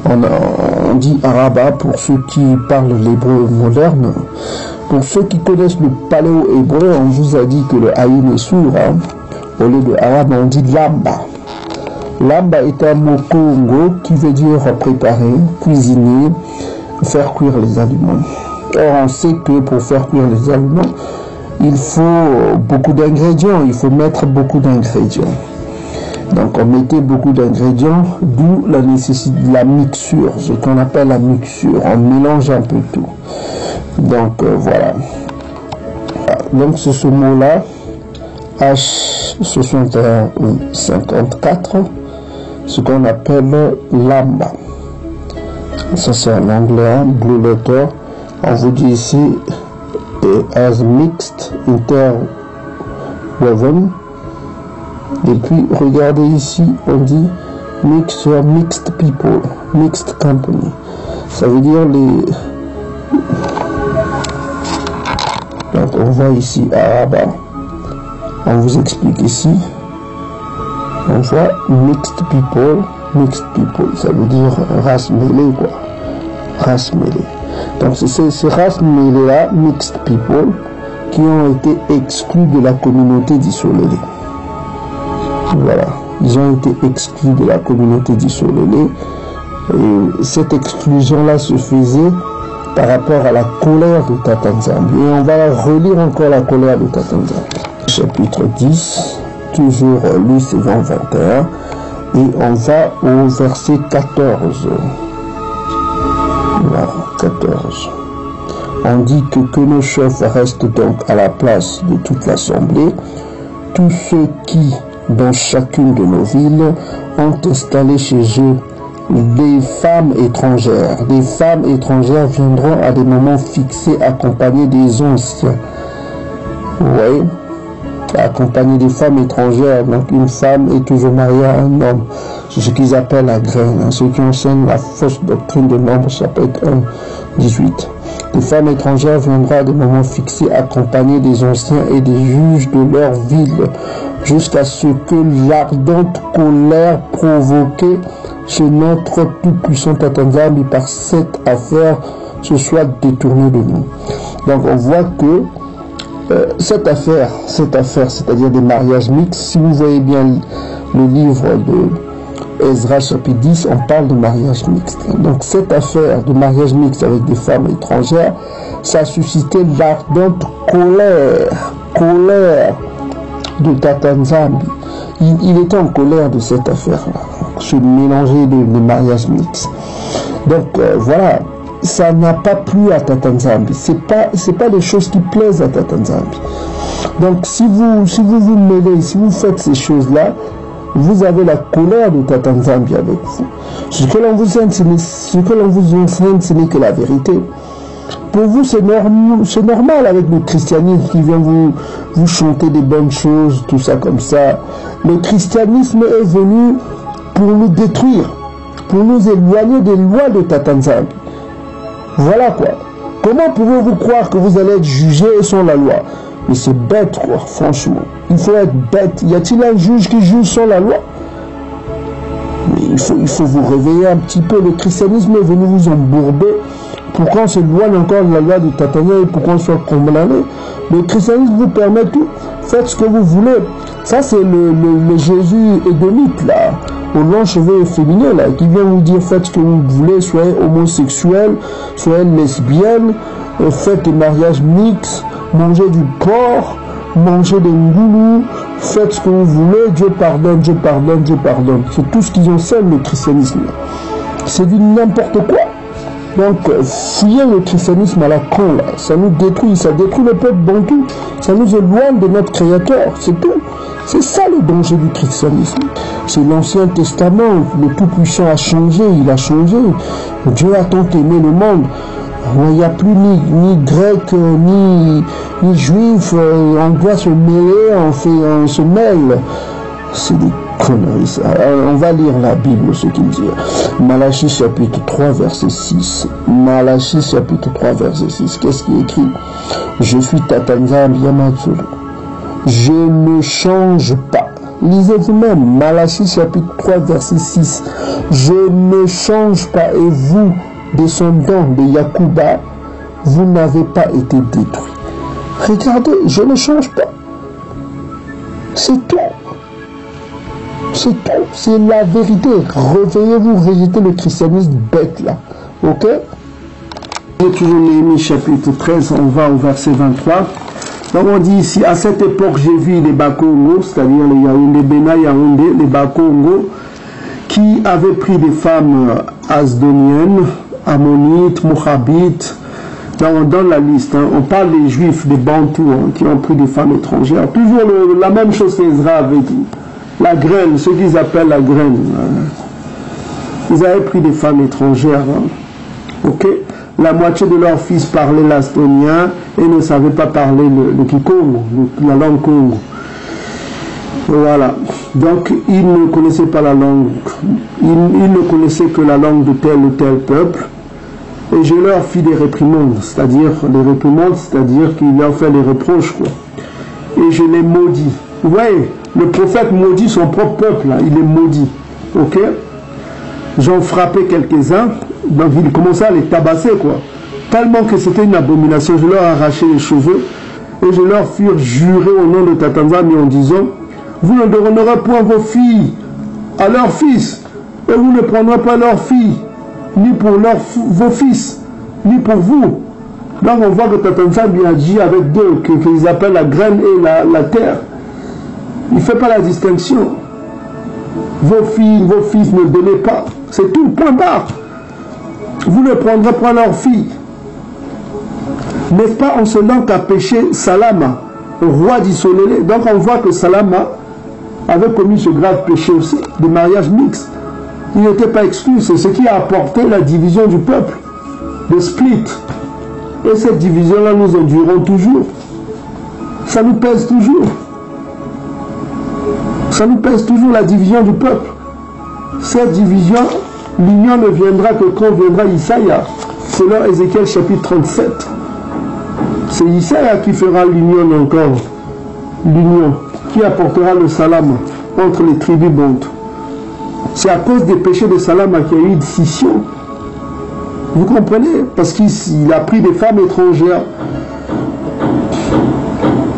On dit araba pour ceux qui parlent l'hébreu moderne. Pour ceux qui connaissent le paléo-hébreu, on vous a dit que le haïm est sourd. Hein. Au lieu de arabe, on dit lamba. Lamba est un mot congo qui veut dire préparer, cuisiner, faire cuire les aliments. Or, on sait que pour faire cuire les aliments, il faut beaucoup d'ingrédients, il faut mettre beaucoup d'ingrédients. Donc, on mettait beaucoup d'ingrédients, d'où la nécessité de la mixture, ce qu'on appelle la mixture. On mélange un peu tout. Donc, voilà. Donc, c'est ce mot-là, H61 ou 54, ce qu'on appelle lamba. Ça, c'est en anglais, hein, blue letter. On vous dit ici, as mixed, interwoven. Et puis, regardez ici, on dit mixed people, mixed company. Ça veut dire les... Donc, on voit ici araba. On vous explique ici. On voit mixed people, ça veut dire race mêlée, quoi. Race mêlée. Donc, c'est ces races mêlées-là, mixed people, qui ont été exclus de la communauté d'Isolélé. Voilà. Ils ont été exclus de la communauté d'Isolélé. Et cette exclusion-là se faisait par rapport à la colère de Tatanzambi. Et on va relire encore la colère de Tatanzambi. Chapitre 10, toujours Louis II, 21. Et on va au verset 14. Voilà, 14. On dit que nos chefs restent donc à la place de toute l'assemblée. Tous ceux qui, dans chacune de nos villes, ont installé chez eux des femmes étrangères. Des femmes étrangères viendront à des moments fixés accompagnées des anciens. Oui, accompagnées des femmes étrangères. Donc une femme est toujours mariée à un homme. C'est ce qu'ils appellent la graine. Ceux qui enseignent la fausse doctrine de Nombre, chapitre 1, 18. Les femmes étrangères viendront à des moments fixés accompagnées des anciens et des juges de leur ville, jusqu'à ce que l'ardente colère provoquée chez notre tout-puissant Tatanzambi par cette affaire se soit détournée de nous. Donc on voit que cette affaire, c'est-à-dire des mariages mixtes, si vous voyez bien le livre de Ezra chapitre 10, on parle de mariage mixte. Donc cette affaire de mariage mixte avec des femmes étrangères, ça a suscité l'ardente colère de Tatanzambi. Il était en colère de cette affaire-là, ce mélanger de mariage mixte. Donc voilà, ça n'a pas plu à Tatanzambi. C'est pas des choses qui plaisent à Tatanzambi. Donc si vous mêlez, si vous faites ces choses-là, vous avez la colère de Tatanzambi avec vous. Ce que l'on vous enseigne, ce n'est que la vérité. Pour vous, c'est normal avec le christianisme qui vient vous chanter des bonnes choses, tout ça comme ça. Le christianisme est venu pour nous détruire, pour nous éloigner des lois de Tatanzambi. Voilà quoi. Comment pouvez-vous croire que vous allez être jugé sans la loi? Mais c'est bête quoi, franchement. Il faut être bête. Y a-t-il un juge qui juge sans la loi? Mais il faut vous réveiller un petit peu. Le christianisme est venu vous embourber. Pourquoi on s'éloigne encore de la loi de Tatanzambi et pourquoi on soit condamné? Le christianisme vous permet tout. Faites ce que vous voulez. Ça, c'est le Jésus édomite, là, aux longs cheveux féminins, là, qui vient vous dire, faites ce que vous voulez, soyez homosexuel, soyez lesbienne, faites des mariages mixtes, mangez du porc, mangez des ngoulous, faites ce que vous voulez, Dieu pardonne, Dieu pardonne, Dieu pardonne. C'est tout ce qu'ils enseignent, le christianisme. C'est du n'importe quoi. Donc, fouiller le christianisme à la con, là, ça nous détruit, ça détruit le peuple bantou, ça nous éloigne de notre Créateur, c'est tout. C'est ça le danger du christianisme. C'est l'Ancien Testament, le Tout-Puissant a changé, il a changé. Dieu a tant aimé le monde. Il n'y a plus ni grec, ni juif, on doit se mêler, on se mêle. C'est des conneries, ça. Alors, on va lire la Bible, ce qu'il dit. Malachie chapitre 3, verset 6. Malachie chapitre 3, verset 6. Qu'est-ce qui est écrit? Je suis Tatanzambi Yamatsuru. Je ne change pas. Lisez vous-même, Malachie chapitre 3, verset 6. Je ne change pas, et vous, descendants de Yacouba, vous n'avez pas été détruits. Regardez, je ne change pas. C'est tout. C'est tout. C'est la vérité. Réveillez-vous, rejetez le christianisme bête là. Ok? C'est toujours Néhémie chapitre 13, on va au verset 23. Donc on dit ici, à cette époque j'ai vu les Bakongo, c'est-à-dire les Yaoundé, Bena Yaoundé, les Bakongo, qui avaient pris des femmes asdoniennes, ammonites, moabites, dans la liste, hein, on parle des juifs, des bantous, hein, qui ont pris des femmes étrangères. Toujours la même chose qu'Ezra avait dit. La graine, ce qu'ils appellent la graine. Ils avaient pris des femmes étrangères. Hein. Ok? La moitié de leurs fils parlaient l'astonien et ne savaient pas parler le kikongo, la langue Congo. Voilà. Donc, ils ne connaissaient pas la langue. Ils ne connaissaient que la langue de tel ou tel peuple. Et je leur fis des réprimandes, c'est-à-dire qu'il leur fait des reproches, quoi. Et je les maudis. Vous voyez, le prophète maudit son propre peuple, là. Il est maudit. Ok? J'en frappais quelques-uns, donc il commençait à les tabasser, quoi. Tellement que c'était une abomination. Je leur arrachais les cheveux et je leur fis jurer au nom de Tatanzambi en disant, vous ne donnerez point vos filles à leurs fils, et vous ne prendrez pas leurs filles, ni pour vos fils, ni pour vous. Donc on voit que Tatanzambi a dit avec deux, qu'ils appellent la graine et la terre. Il ne fait pas la distinction. Vos filles, vos fils ne donnez pas. C'est tout, point barre. Vous ne prendrez pas leurs filles. N'est-ce pas en cela qu'a péché Salama, roi d'Issolélé? Donc on voit que Salama avait commis ce grave péché aussi, de mariage mixte. Il n'était pas exclu, c'est ce qui a apporté la division du peuple, le split. Et cette division-là, nous endurons toujours. Ça nous pèse toujours. Ça nous pèse toujours, la division du peuple. Cette division, l'union ne viendra que quand viendra Isaïa. C'est là Ézéchiel chapitre 37. C'est Isaïa qui fera l'union encore. L'union, qui apportera le salam entre les tribus bantes. C'est à cause des péchés de Salama qu'il y a eu une scission. Vous comprenez? Parce qu'il a pris des femmes étrangères.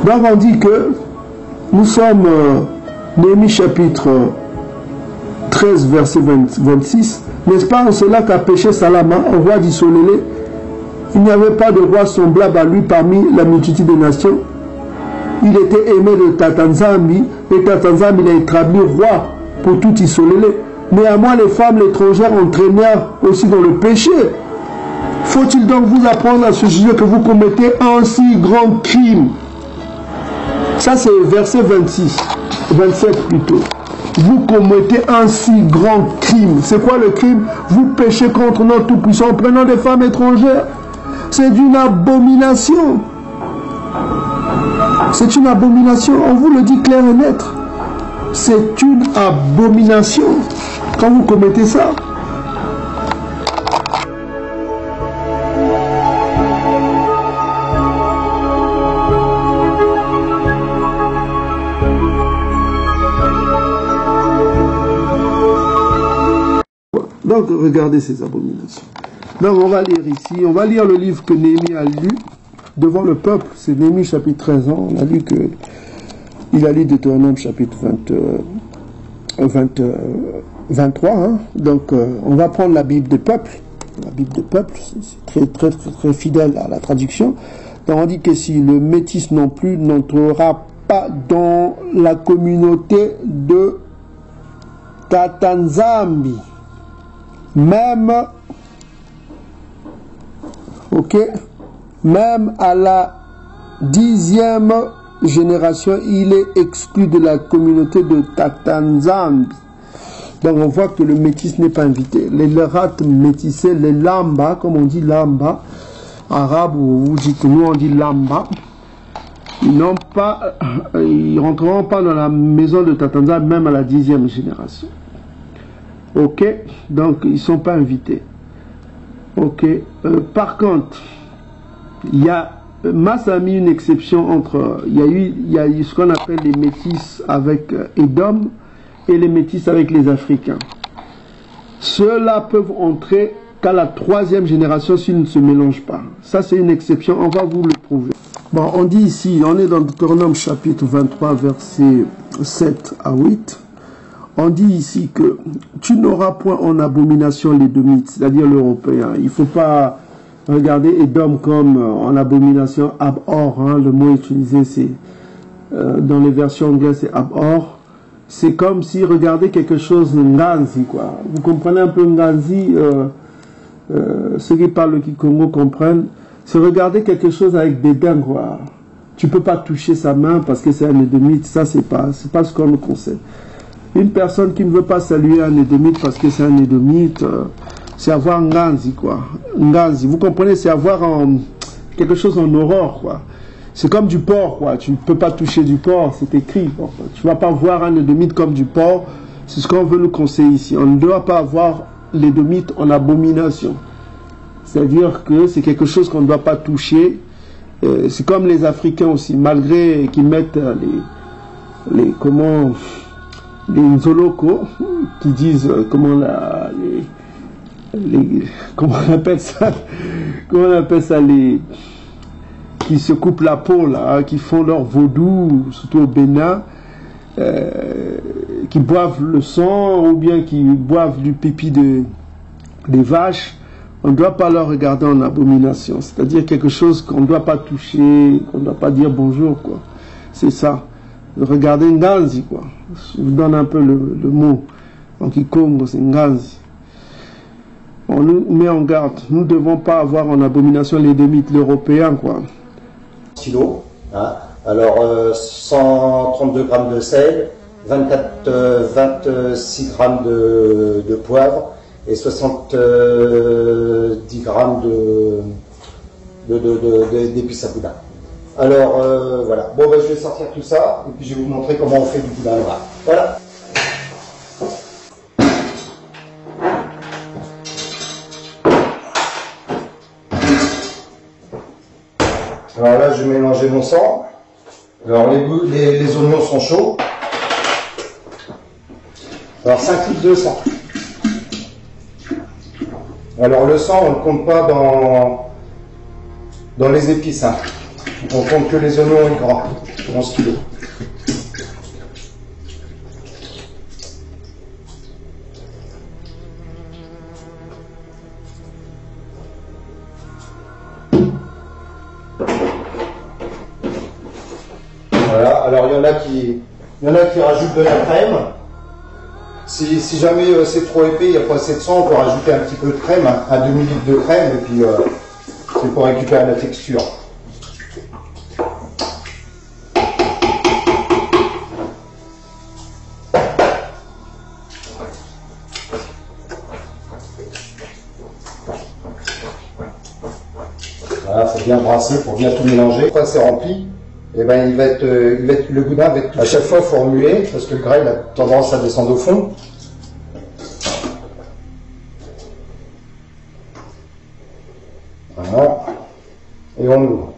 Donc on dit que nous sommes Néhémie chapitre 13 verset 26. N'est-ce pas en cela qu'a péché Salama, roi d'Issolélé? Il n'y avait pas de roi semblable à lui parmi la multitude des nations. Il était aimé de Tatanzambi et Tatanzambi l'a établi roi pour tout Issolélé. Néanmoins, les femmes étrangères entraînèrent aussi dans le péché. Faut-il donc vous apprendre à ce sujet que vous commettez un si grand crime? Ça, c'est verset 26, 27 plutôt. Vous commettez un si grand crime. C'est quoi le crime? Vous péchez contre notre Tout-Puissant en prenant des femmes étrangères. C'est une abomination. C'est une abomination. On vous le dit clair et net. C'est une abomination quand vous commettez ça. Donc regardez ces abominations. Donc on va lire ici, on va lire le livre que Néhémie a lu devant le peuple. C'est Néhémie chapitre 13 ans. On a lu que Il a lu Deutéronome chapitre 23. Hein. Donc, on va prendre la Bible des peuples. La Bible des peuples, c'est très fidèle à la traduction. Donc, on dit que si le métis non plus n'entrera pas dans la communauté de Tatanzambi, même à la 10e génération, il est exclu de la communauté de Tatanzambi. Donc on voit que le métis n'est pas invité. Les rates métissés, les lamba, comme on dit lamba, arabe ou vous dites nous on dit lamba, ils rentreront pas dans la maison de Tatanzambi même à la 10e génération. Ok, donc ils sont pas invités. Ok, par contre, il y a Mas a mis une exception entre, il y a eu ce qu'on appelle les métis avec Édom et les métis avec les Africains. Ceux-là peuvent entrer qu'à la 3e génération s'ils ne se mélangent pas. Ça c'est une exception, on va vous le prouver. Bon, on dit ici, on est dans Deutéronome chapitre 23 versets 7 à 8. On dit ici que tu n'auras point en abomination les Édomites, c'est-à-dire l'Européen. Il ne faut pas regarder Édom comme en abomination abhor. Hein, le mot utilisé, c'est dans les versions anglaises, c'est abhor. C'est comme si regarder quelque chose nganzi, quoi. Vous comprenez un peu nganzi, ceux qui parlent le Kikongo comprennent. C'est regarder quelque chose avec dédain, quoi. Tu peux pas toucher sa main parce que c'est un Édomite. Ça, c'est pas ce qu'on nous conseille. Une personne qui ne veut pas saluer un Édomite parce que c'est un Édomite, c'est avoir nganzi, quoi. Nganzi, vous comprenez, c'est avoir quelque chose en horreur, quoi. C'est comme du porc, quoi. Tu ne peux pas toucher du porc, c'est écrit. Bon, tu ne vas pas voir un Édomite comme du porc. C'est ce qu'on veut nous conseiller ici. On ne doit pas avoir l'Édomite en abomination. C'est-à-dire que c'est quelque chose qu'on ne doit pas toucher. C'est comme les Africains aussi, malgré qu'ils mettent les Nzoloko, qui disent comment on appelle ça qui se coupent la peau là, hein, qui font leur vaudou, surtout au Bénin, qui boivent le sang ou bien qui boivent du pipi des vaches. On ne doit pas leur regarder en abomination, c'est-à-dire quelque chose qu'on ne doit pas toucher, qu'on ne doit pas dire bonjour, quoi. C'est ça. Regardez Nganzi, quoi. Je vous donne un peu le mot. En Kikongo, c'est Nganzi. On nous met en garde. Nous ne devons pas avoir en abomination les Édomites, l'Européen, quoi. Kilo, hein. Alors 132 grammes de sel, 26 grammes de poivre et 70 grammes d'épices à boudin. Alors voilà, bon ben, je vais sortir tout ça et puis je vais vous montrer comment on fait du boudin noir. Voilà. Alors là, je vais mélanger mon sang. Alors les oignons sont chauds. Alors 5 litres de sang. Alors le sang, on ne le compte pas dans les épices. Hein. On compte que les oignons et gras, 11 kilos. Voilà, alors il y en a qui rajoutent de la crème. Si jamais c'est trop épais, il n'y a pas assez de sang, on peut rajouter un petit peu de crème, un demi-litre de crème, et puis c'est pour récupérer la texture. Voilà, faut bien brasser pour bien tout mélanger. Une fois c'est rempli, et ben le boudin va être à chaque fois faut remuer parce que le gras il a tendance à descendre au fond. Voilà. Et on ouvre.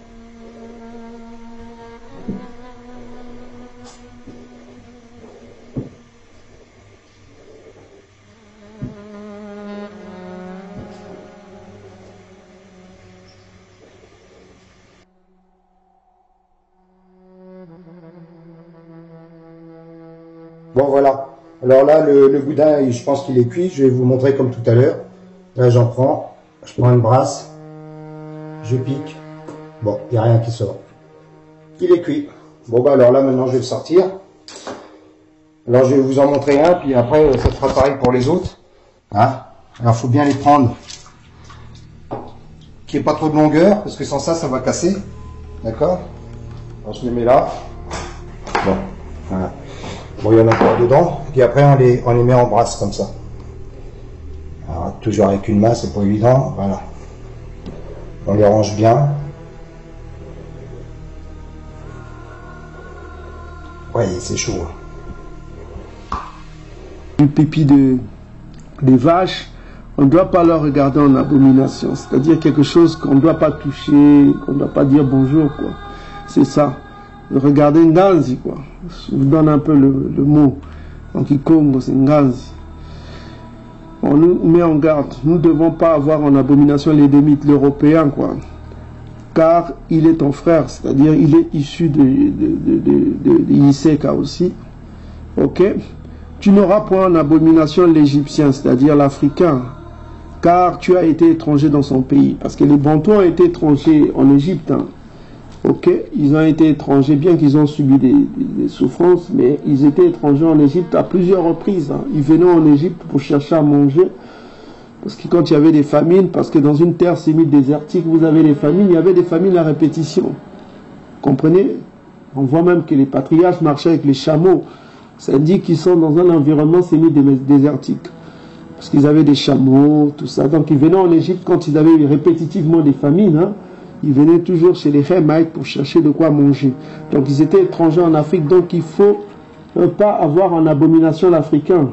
Bon, voilà. Alors là, le boudin, je pense qu'il est cuit. Je vais vous montrer comme tout à l'heure. Là, j'en prends. Je prends une brasse. Je pique. Bon, il n'y a rien qui sort. Il est cuit. Bon, bah alors là, maintenant, je vais le sortir. Alors, je vais vous en montrer un, puis après, ça fera pareil pour les autres. Hein? Alors, il faut bien les prendre. Qu'il n'y ait pas trop de longueur, parce que sans ça, ça va casser. D'accord? Alors, je les mets là. Bon, voilà. Bon, il y en a encore dedans. Puis après, on les met en brasse, comme ça. Alors, toujours avec une main, c'est pas évident. Voilà. On les range bien. Ouais, c'est chaud. Le pipi des vaches, on ne doit pas leur regarder en abomination. C'est-à-dire quelque chose qu'on ne doit pas toucher, qu'on ne doit pas dire bonjour, quoi. C'est ça. Regardez Nganzi, quoi. Je vous donne un peu le mot. En Kikongo, c'est Nganzi. On nous met en garde. Nous ne devons pas avoir en abomination l'édémite, l'Européen, quoi. Car il est ton frère, c'est-à-dire il est issu de Iseka aussi. Ok? Tu n'auras point en abomination l'Égyptien, c'est-à-dire l'Africain, car tu as été étranger dans son pays. Parce que les Bantous ont été étrangers en Égypte. Hein. Ok? Ils ont été étrangers, bien qu'ils ont subi des souffrances, mais ils étaient étrangers en Égypte à plusieurs reprises. Hein. Ils venaient en Égypte pour chercher à manger. Parce que quand il y avait des famines, parce que dans une terre semi-désertique, vous avez des famines, il y avait des famines à répétition. Comprenez? On voit même que les patriarches marchaient avec les chameaux. Ça indique qu'ils sont dans un environnement semi-désertique. Parce qu'ils avaient des chameaux, tout ça. Donc ils venaient en Égypte quand ils avaient répétitivement des famines. Hein, ils venaient toujours chez les Hémites pour chercher de quoi manger. Donc ils étaient étrangers en Afrique. Donc il ne faut pas avoir en abomination l'Africain.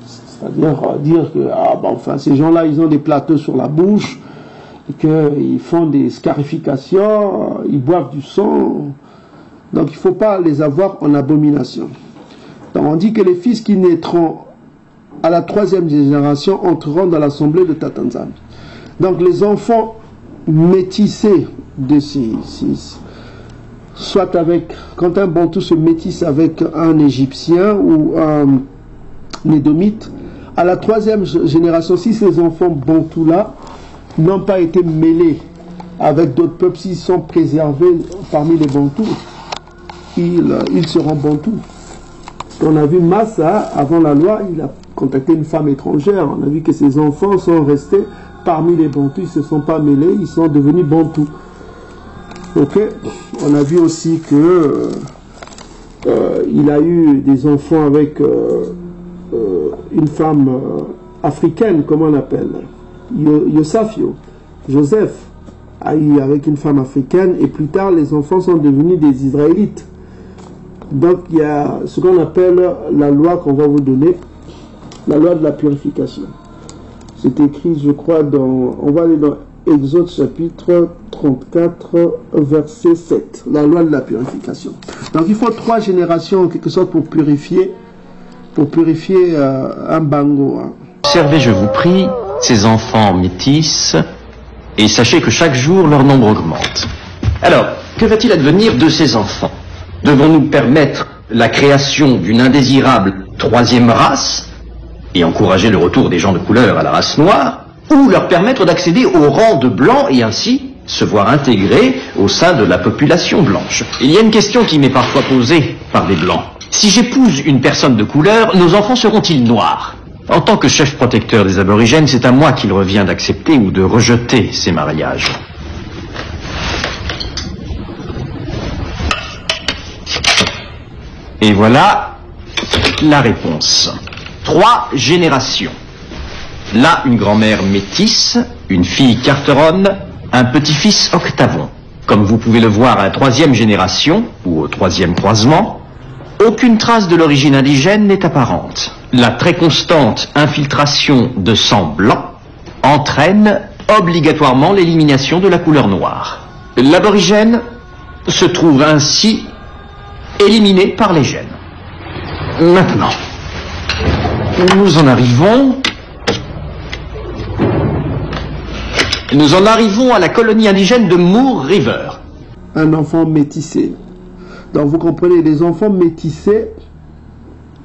C'est-à-dire dire que enfin, ces gens-là, ils ont des plateaux sur la bouche, et qu'ils font des scarifications, ils boivent du sang. Donc il ne faut pas les avoir en abomination. Donc on dit que les fils qui naîtront à la 3e génération entreront dans l'assemblée de Tatanzambi. Donc les enfants métissés de ces soit avec, quand un Bantou se métisse avec un Égyptien ou un Édomite, à la 3e génération, si ces enfants Bantous-là n'ont pas été mêlés avec d'autres peuples, s'ils sont préservés parmi les Bantous, ils seront Bantous. On a vu Massa, avant la loi, il a contacté une femme étrangère. On a vu que ses enfants sont restés parmi les Bantous, ils ne se sont pas mêlés, ils sont devenus Bantous. Ok. On a vu aussi que il a eu des enfants avec une femme africaine, comment on appelle, Joseph a eu avec une femme africaine, et plus tard les enfants sont devenus des Israélites. Donc il y a ce qu'on appelle la loi qu'on va vous donner, la loi de la purification. C'est écrit, je crois, on va aller dans Exode chapitre 34, verset 7, la loi de la purification. Donc il faut 3 générations en quelque sorte pour purifier un bango. Hein. Observez, je vous prie, ces enfants métis, et sachez que chaque jour leur nombre augmente. Alors, que va-t-il advenir de ces enfants? Devons-nous permettre la création d'une indésirable 3e race et encourager le retour des gens de couleur à la race noire, ou leur permettre d'accéder au rang de blancs et ainsi se voir intégrés au sein de la population blanche? Il y a une question qui m'est parfois posée par les blancs. Si j'épouse une personne de couleur, nos enfants seront-ils noirs? En tant que chef protecteur des aborigènes, c'est à moi qu'il revient d'accepter ou de rejeter ces mariages. Et voilà la réponse. 3 générations. Là, une grand-mère métisse, une fille carteronne, un petit-fils octavon. Comme vous pouvez le voir à la 3e génération, ou au 3e croisement, aucune trace de l'origine indigène n'est apparente. La très constante infiltration de sang blanc entraîne obligatoirement l'élimination de la couleur noire. L'aborigène se trouve ainsi éliminé par les gènes. Maintenant, nous en arrivons à la colonie indigène de Moore River. Un enfant métissé. Donc vous comprenez, les enfants métissés,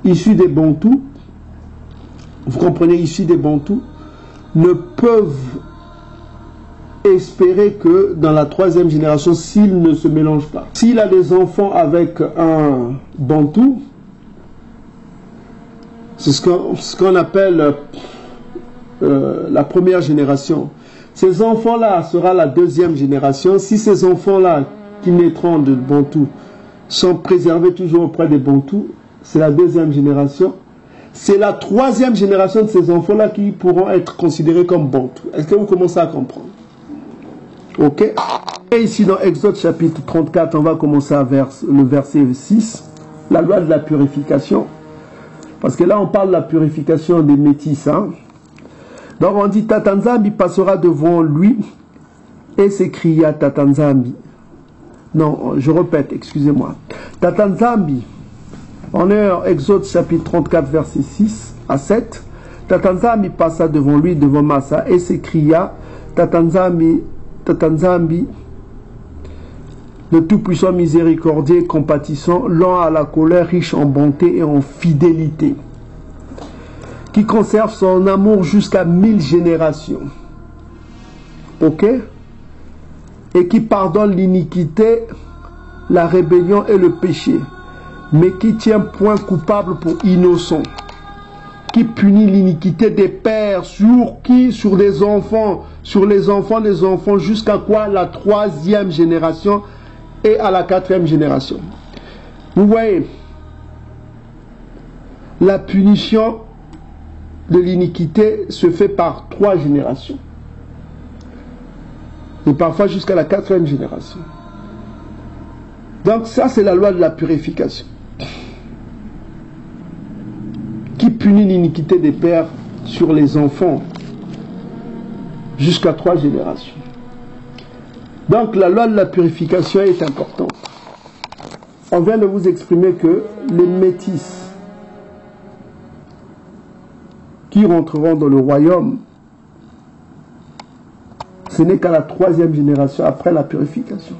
issus des Bantous, vous comprenez, issus des Bantous, ne peuvent espérer que dans la 3e génération, s'ils ne se mélangent pas. S'il a des enfants avec un Bantou, c'est ce qu'on appelle la première génération. Ces enfants-là sera la 2e génération. Si ces enfants-là qui naîtront de Bantou sont préservés toujours auprès des Bantous, c'est la 2e génération. C'est la 3e génération de ces enfants-là qui pourront être considérés comme Bantous. Est-ce que vous commencez à comprendre? Ok. Et ici dans Exode chapitre 34, on va commencer à le verset 6, la loi de la purification. Parce que là on parle de la purification des métis. Hein? Donc on dit Tatanzambi passera devant lui et s'écria Tatanzambi. Non, je répète, excusez-moi. Tatanzambi, on est en Exode chapitre 34 verset 6 à 7. Tatanzambi passa devant lui, devant Massa, et s'écria Tatanzambi, le Tout-Puissant, miséricordieux, compatissant, lent à la colère, riche en bonté et en fidélité, qui conserve son amour jusqu'à 1000 générations. Ok? Et qui pardonne l'iniquité, la rébellion et le péché, mais qui tient point coupable pour innocent, qui punit l'iniquité des pères, sur qui? Sur les enfants, sur les enfants des enfants, jusqu'à quoi? La 3e génération et à la 4e génération. Vous voyez, la punition de l'iniquité se fait par 3 générations. Et parfois jusqu'à la 4e génération. Donc ça, c'est la loi de la purification, qui punit l'iniquité des pères sur les enfants jusqu'à 3 générations. Donc la loi de la purification est importante. On vient de vous exprimer que les métis qui rentreront dans le royaume, ce n'est qu'à la 3e génération après la purification.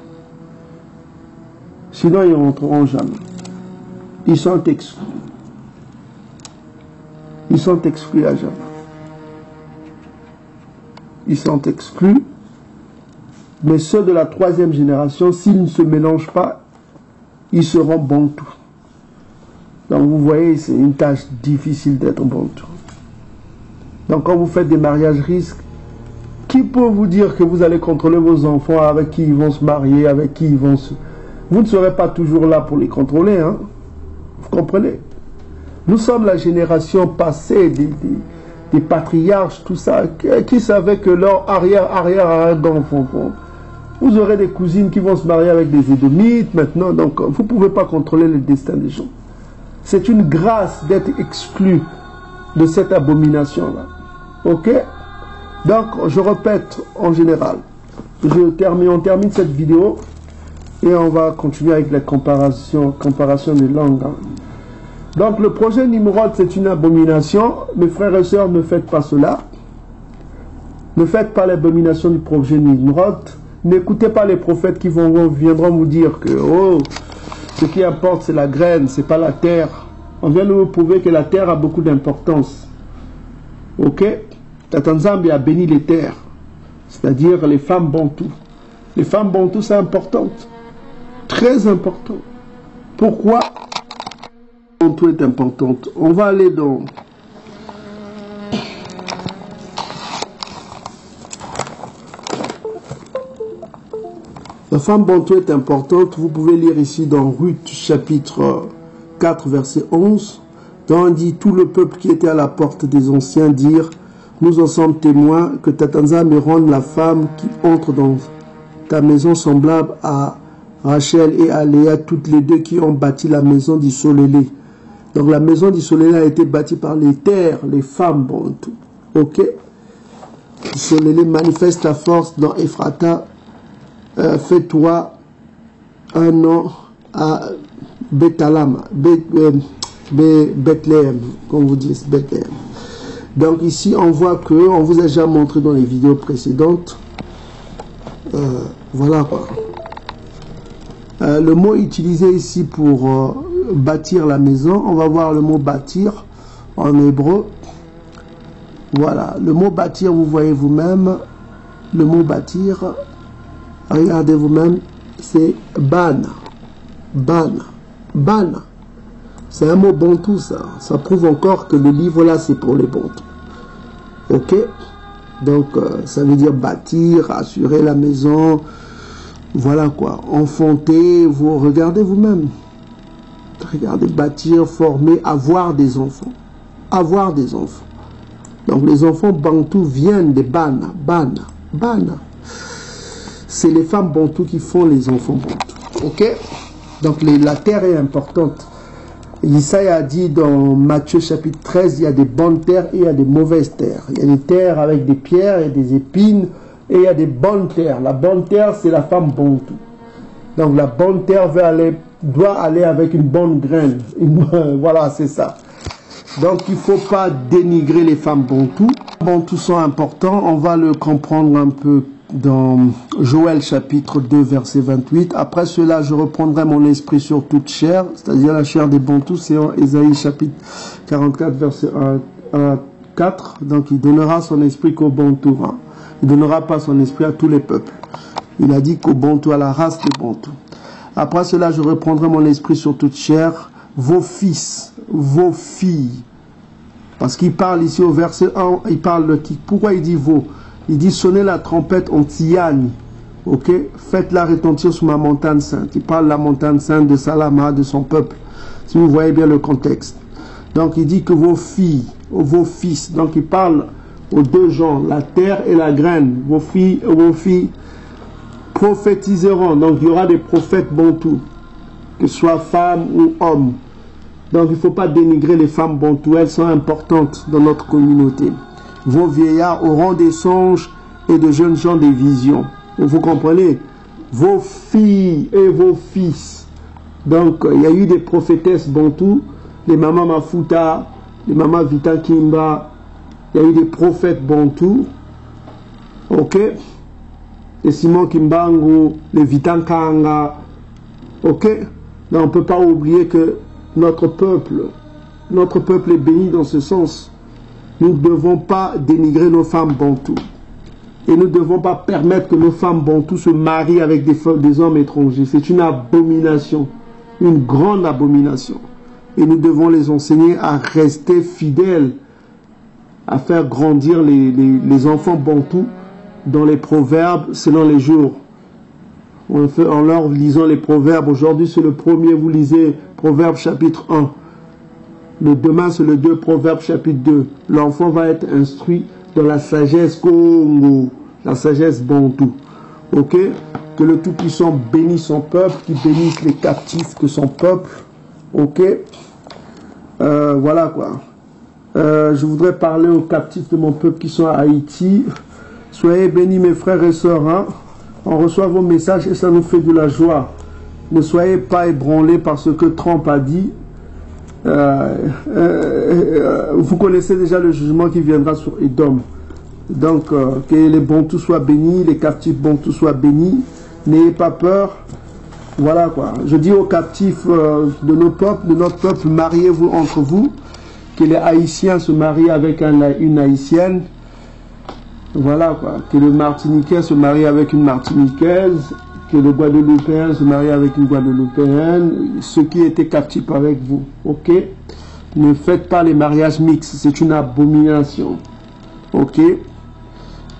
Sinon, ils ne rentreront jamais. Ils sont exclus. Ils sont exclus à jamais. Ils sont exclus. Mais ceux de la 3e génération, s'ils ne se mélangent pas, ils seront bantous. Donc vous voyez, c'est une tâche difficile d'être bantou. Donc quand vous faites des mariages risques, qui peut vous dire que vous allez contrôler vos enfants, avec qui ils vont se marier, avec qui ils vont se... Vous ne serez pas toujours là pour les contrôler, hein? Vous comprenez? Nous sommes la génération passée des patriarches, tout ça, qui savaient que leur arrière d'enfants, vous aurez des cousines qui vont se marier avec des édomites maintenant, donc vous ne pouvez pas contrôler le destin des gens. C'est une grâce d'être exclu de cette abomination-là. Ok? Donc, je répète en général, on termine cette vidéo et on va continuer avec la comparaison des langues. Hein. Donc, le projet Nimrod, c'est une abomination. Mes frères et sœurs, ne faites pas cela. Ne faites pas l'abomination du projet Nimrod. N'écoutez pas les prophètes qui viendront vous dire que oh, ce qui importe, c'est la graine, c'est pas la terre. On vient de vous prouver que la terre a beaucoup d'importance. Ok? Tatanzambi a béni les terres, c'est-à-dire les femmes bantous. Les femmes bantous, c'est important, très important. Pourquoi bantou est importante? On va aller dans la femme bantou est importante. Vous pouvez lire ici dans Ruth chapitre 4 verset 11. Dans on dit tout le peuple qui était à la porte des anciens dirent: nous en sommes témoins que Tatanzambi rende la femme qui entre dans ta maison semblable à Rachel et à Léa, toutes les deux qui ont bâti la maison d'Isolélé. Donc la maison d'Isolélé a été bâtie par les terres, les femmes bantoues. Ok? Isolélé manifeste ta force dans Ephrata. Fais-toi un nom à Bethléem, comme vous dites, Bethléem. Donc ici, on voit que, on vous a déjà montré dans les vidéos précédentes, voilà quoi. Le mot utilisé ici pour bâtir la maison. On va voir le mot bâtir en hébreu. Voilà, le mot bâtir, vous voyez vous-même, le mot bâtir, regardez vous-même, c'est bana. Bana. Bana. C'est un mot bantou, ça. Ça prouve encore que le livre là, c'est pour les bantous. Ok? Donc, ça veut dire bâtir, assurer la maison. Voilà quoi. Enfanter, vous regardez vous-même. Regardez, bâtir, former, avoir des enfants. Avoir des enfants. Donc, les enfants bantous viennent des bana. Bana. Bana. C'est les femmes bantous qui font les enfants bantous. Ok? Donc, la terre est importante. Isaïe a dit dans Matthieu chapitre 13, il y a des bonnes terres et il y a des mauvaises terres. Il y a des terres avec des pierres et des épines et il y a des bonnes terres. La bonne terre, c'est la femme bantou. Donc la bonne terre doit aller avec une bonne graine. Voilà, c'est ça. Donc il ne faut pas dénigrer les femmes bantous. Les bantous sont importants. On va le comprendre un peu dans Joël chapitre 2 verset 28. Après cela, je reprendrai mon esprit sur toute chair, c'est-à-dire la chair des bantous, c'est en Ésaïe chapitre 44 verset 1 à 4. Donc il donnera son esprit qu'aux bantous. Hein. Il ne donnera pas son esprit à tous les peuples. Il a dit qu'aux bantous, à la race des bantous. Après cela, je reprendrai mon esprit sur toute chair, vos fils, vos filles. Parce qu'il parle ici au verset 1, il parle de qui? Pourquoi il dit vos? Il dit sonnez la trompette en Tsiani. Ok? Faites-la retentir sur ma montagne sainte. Il parle de la montagne sainte de Salama, de son peuple. Si vous voyez bien le contexte. Donc il dit que vos filles, vos fils. Donc il parle aux deux genres, la terre et la graine. Vos filles prophétiseront. Donc il y aura des prophètes bantous, que ce soit femmes ou hommes. Donc il ne faut pas dénigrer les femmes bantous. Elles sont importantes dans notre communauté. Vos vieillards auront des songes et de jeunes gens des visions. Vous comprenez? Vos filles et vos fils. Donc, il y a eu des prophétesses bantous, les mamans Mafuta, les mamans Vita Kimba. Il y a eu des prophètes bantous. Ok? Les Simon Kimbangu, les Vita Kanga. Ok? Mais on ne peut pas oublier que notre peuple est béni dans ce sens. Nous ne devons pas dénigrer nos femmes bantous. Et nous ne devons pas permettre que nos femmes bantous se marient avec des hommes étrangers. C'est une abomination. Une grande abomination. Et nous devons les enseigner à rester fidèles, à faire grandir les enfants bantous dans les proverbes selon les jours. En leur lisant les proverbes. Aujourd'hui, c'est le premier, vous lisez Proverbes chapitre 1. Le demain, c'est le 2, Proverbes chapitre 2. L'enfant va être instruit dans la sagesse Congo, la sagesse bantou. Ok? Que le Tout-Puissant bénisse son peuple, qu'il bénisse les captifs de son peuple. Ok? Voilà quoi. Je voudrais parler aux captifs de mon peuple qui sont à Haïti. Soyez bénis mes frères et sœurs. Hein? On reçoit vos messages et ça nous fait de la joie. Ne soyez pas ébranlés par ce que Trump a dit. Vous connaissez déjà le jugement qui viendra sur Edom. Donc que les bantous soient bénis, les captifs bantous soient bénis. N'ayez pas peur. Voilà quoi. Je dis aux captifs de notre peuple, mariez-vous entre vous. Que les Haïtiens se marient avec une Haïtienne. Voilà quoi. Que le Martiniquais se marie avec une Martiniquaise. Que le Guadeloupéen se marie avec une Guadeloupéenne. Ceux qui étaient captifs avec vous. Ok? Ne faites pas les mariages mixtes. C'est une abomination. Ok?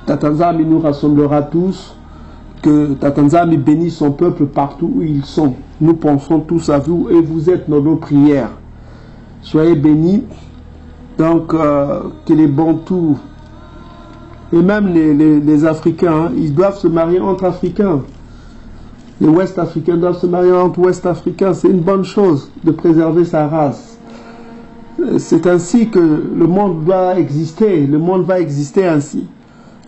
Tatanzami nous rassemblera tous. Que Tatanzami bénisse son peuple partout où ils sont. Nous pensons tous à vous et vous êtes dans nos prières. Soyez bénis. Donc, que les Bantous et même les Africains, hein, ils doivent se marier entre Africains. Les Ouest-Africains doivent se marier entre Ouest-Africains. C'est une bonne chose de préserver sa race. C'est ainsi que le monde doit exister. Le monde va exister ainsi.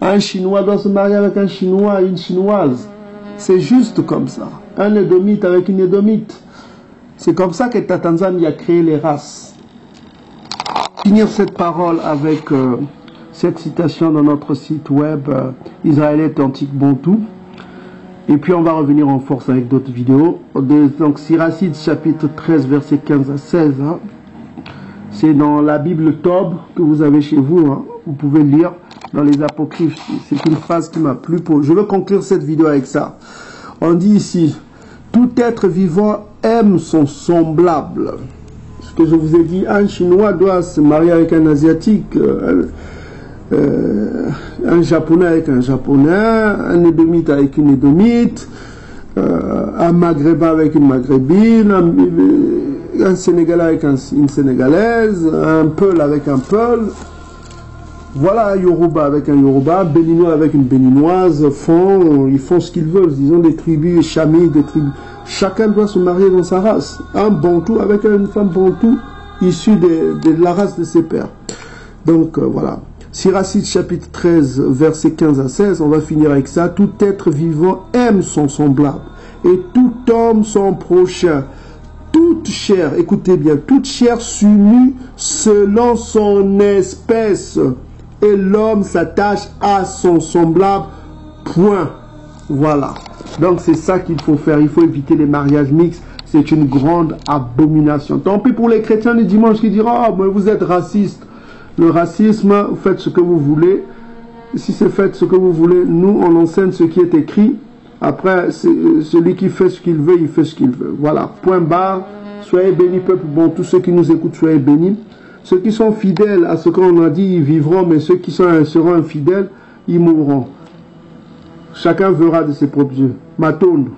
Un Chinois doit se marier avec un Chinois et une Chinoise. C'est juste comme ça. Un Édomite avec une Édomite. C'est comme ça que Tatanzami a créé les races. Finir cette parole avec cette citation dans notre site web Israélite Antique Bantou. Et puis on va revenir en force avec d'autres vidéos. Donc Siracide chapitre 13 verset 15 à 16. Hein. C'est dans la Bible Tob que vous avez chez vous. Hein. Vous pouvez lire dans les apocryphes. C'est une phrase qui m'a plu. Je veux conclure cette vidéo avec ça. On dit ici, tout être vivant aime son semblable. Ce que je vous ai dit, un Chinois doit se marier avec un Asiatique. Un Japonais avec un Japonais, un Édomite avec une Édomite, un Maghrébin avec une Maghrébine, un Sénégalais avec une Sénégalaise, un Peul avec un Peul, voilà, un Yoruba avec un Yoruba, un Béninois avec une Béninoise, ils font ce qu'ils veulent, ils ont des tribus chamis, des tribus, chacun doit se marier dans sa race, un Bantou avec une femme Bantou issue de la race de ses pères. Donc voilà. Siracide chapitre 13 verset 15 à 16, on va finir avec ça. Tout être vivant aime son semblable et tout homme son prochain. Toute chair, écoutez bien, toute chair s'unit selon son espèce et l'homme s'attache à son semblable. Point. Voilà. Donc c'est ça qu'il faut faire. Il faut éviter les mariages mixtes. C'est une grande abomination. Tant pis pour les chrétiens du dimanche qui diront « Ah, mais vous êtes racistes ». Le racisme, vous faites ce que vous voulez. Si c'est faites ce que vous voulez, nous, on enseigne ce qui est écrit. Après, celui qui fait ce qu'il veut, il fait ce qu'il veut. Voilà, point barre. Soyez bénis, peuple bon. Tous ceux qui nous écoutent, soyez bénis. Ceux qui sont fidèles à ce qu'on a dit, ils vivront. Mais ceux qui seront infidèles, ils mourront. Chacun verra de ses propres yeux. Matondo.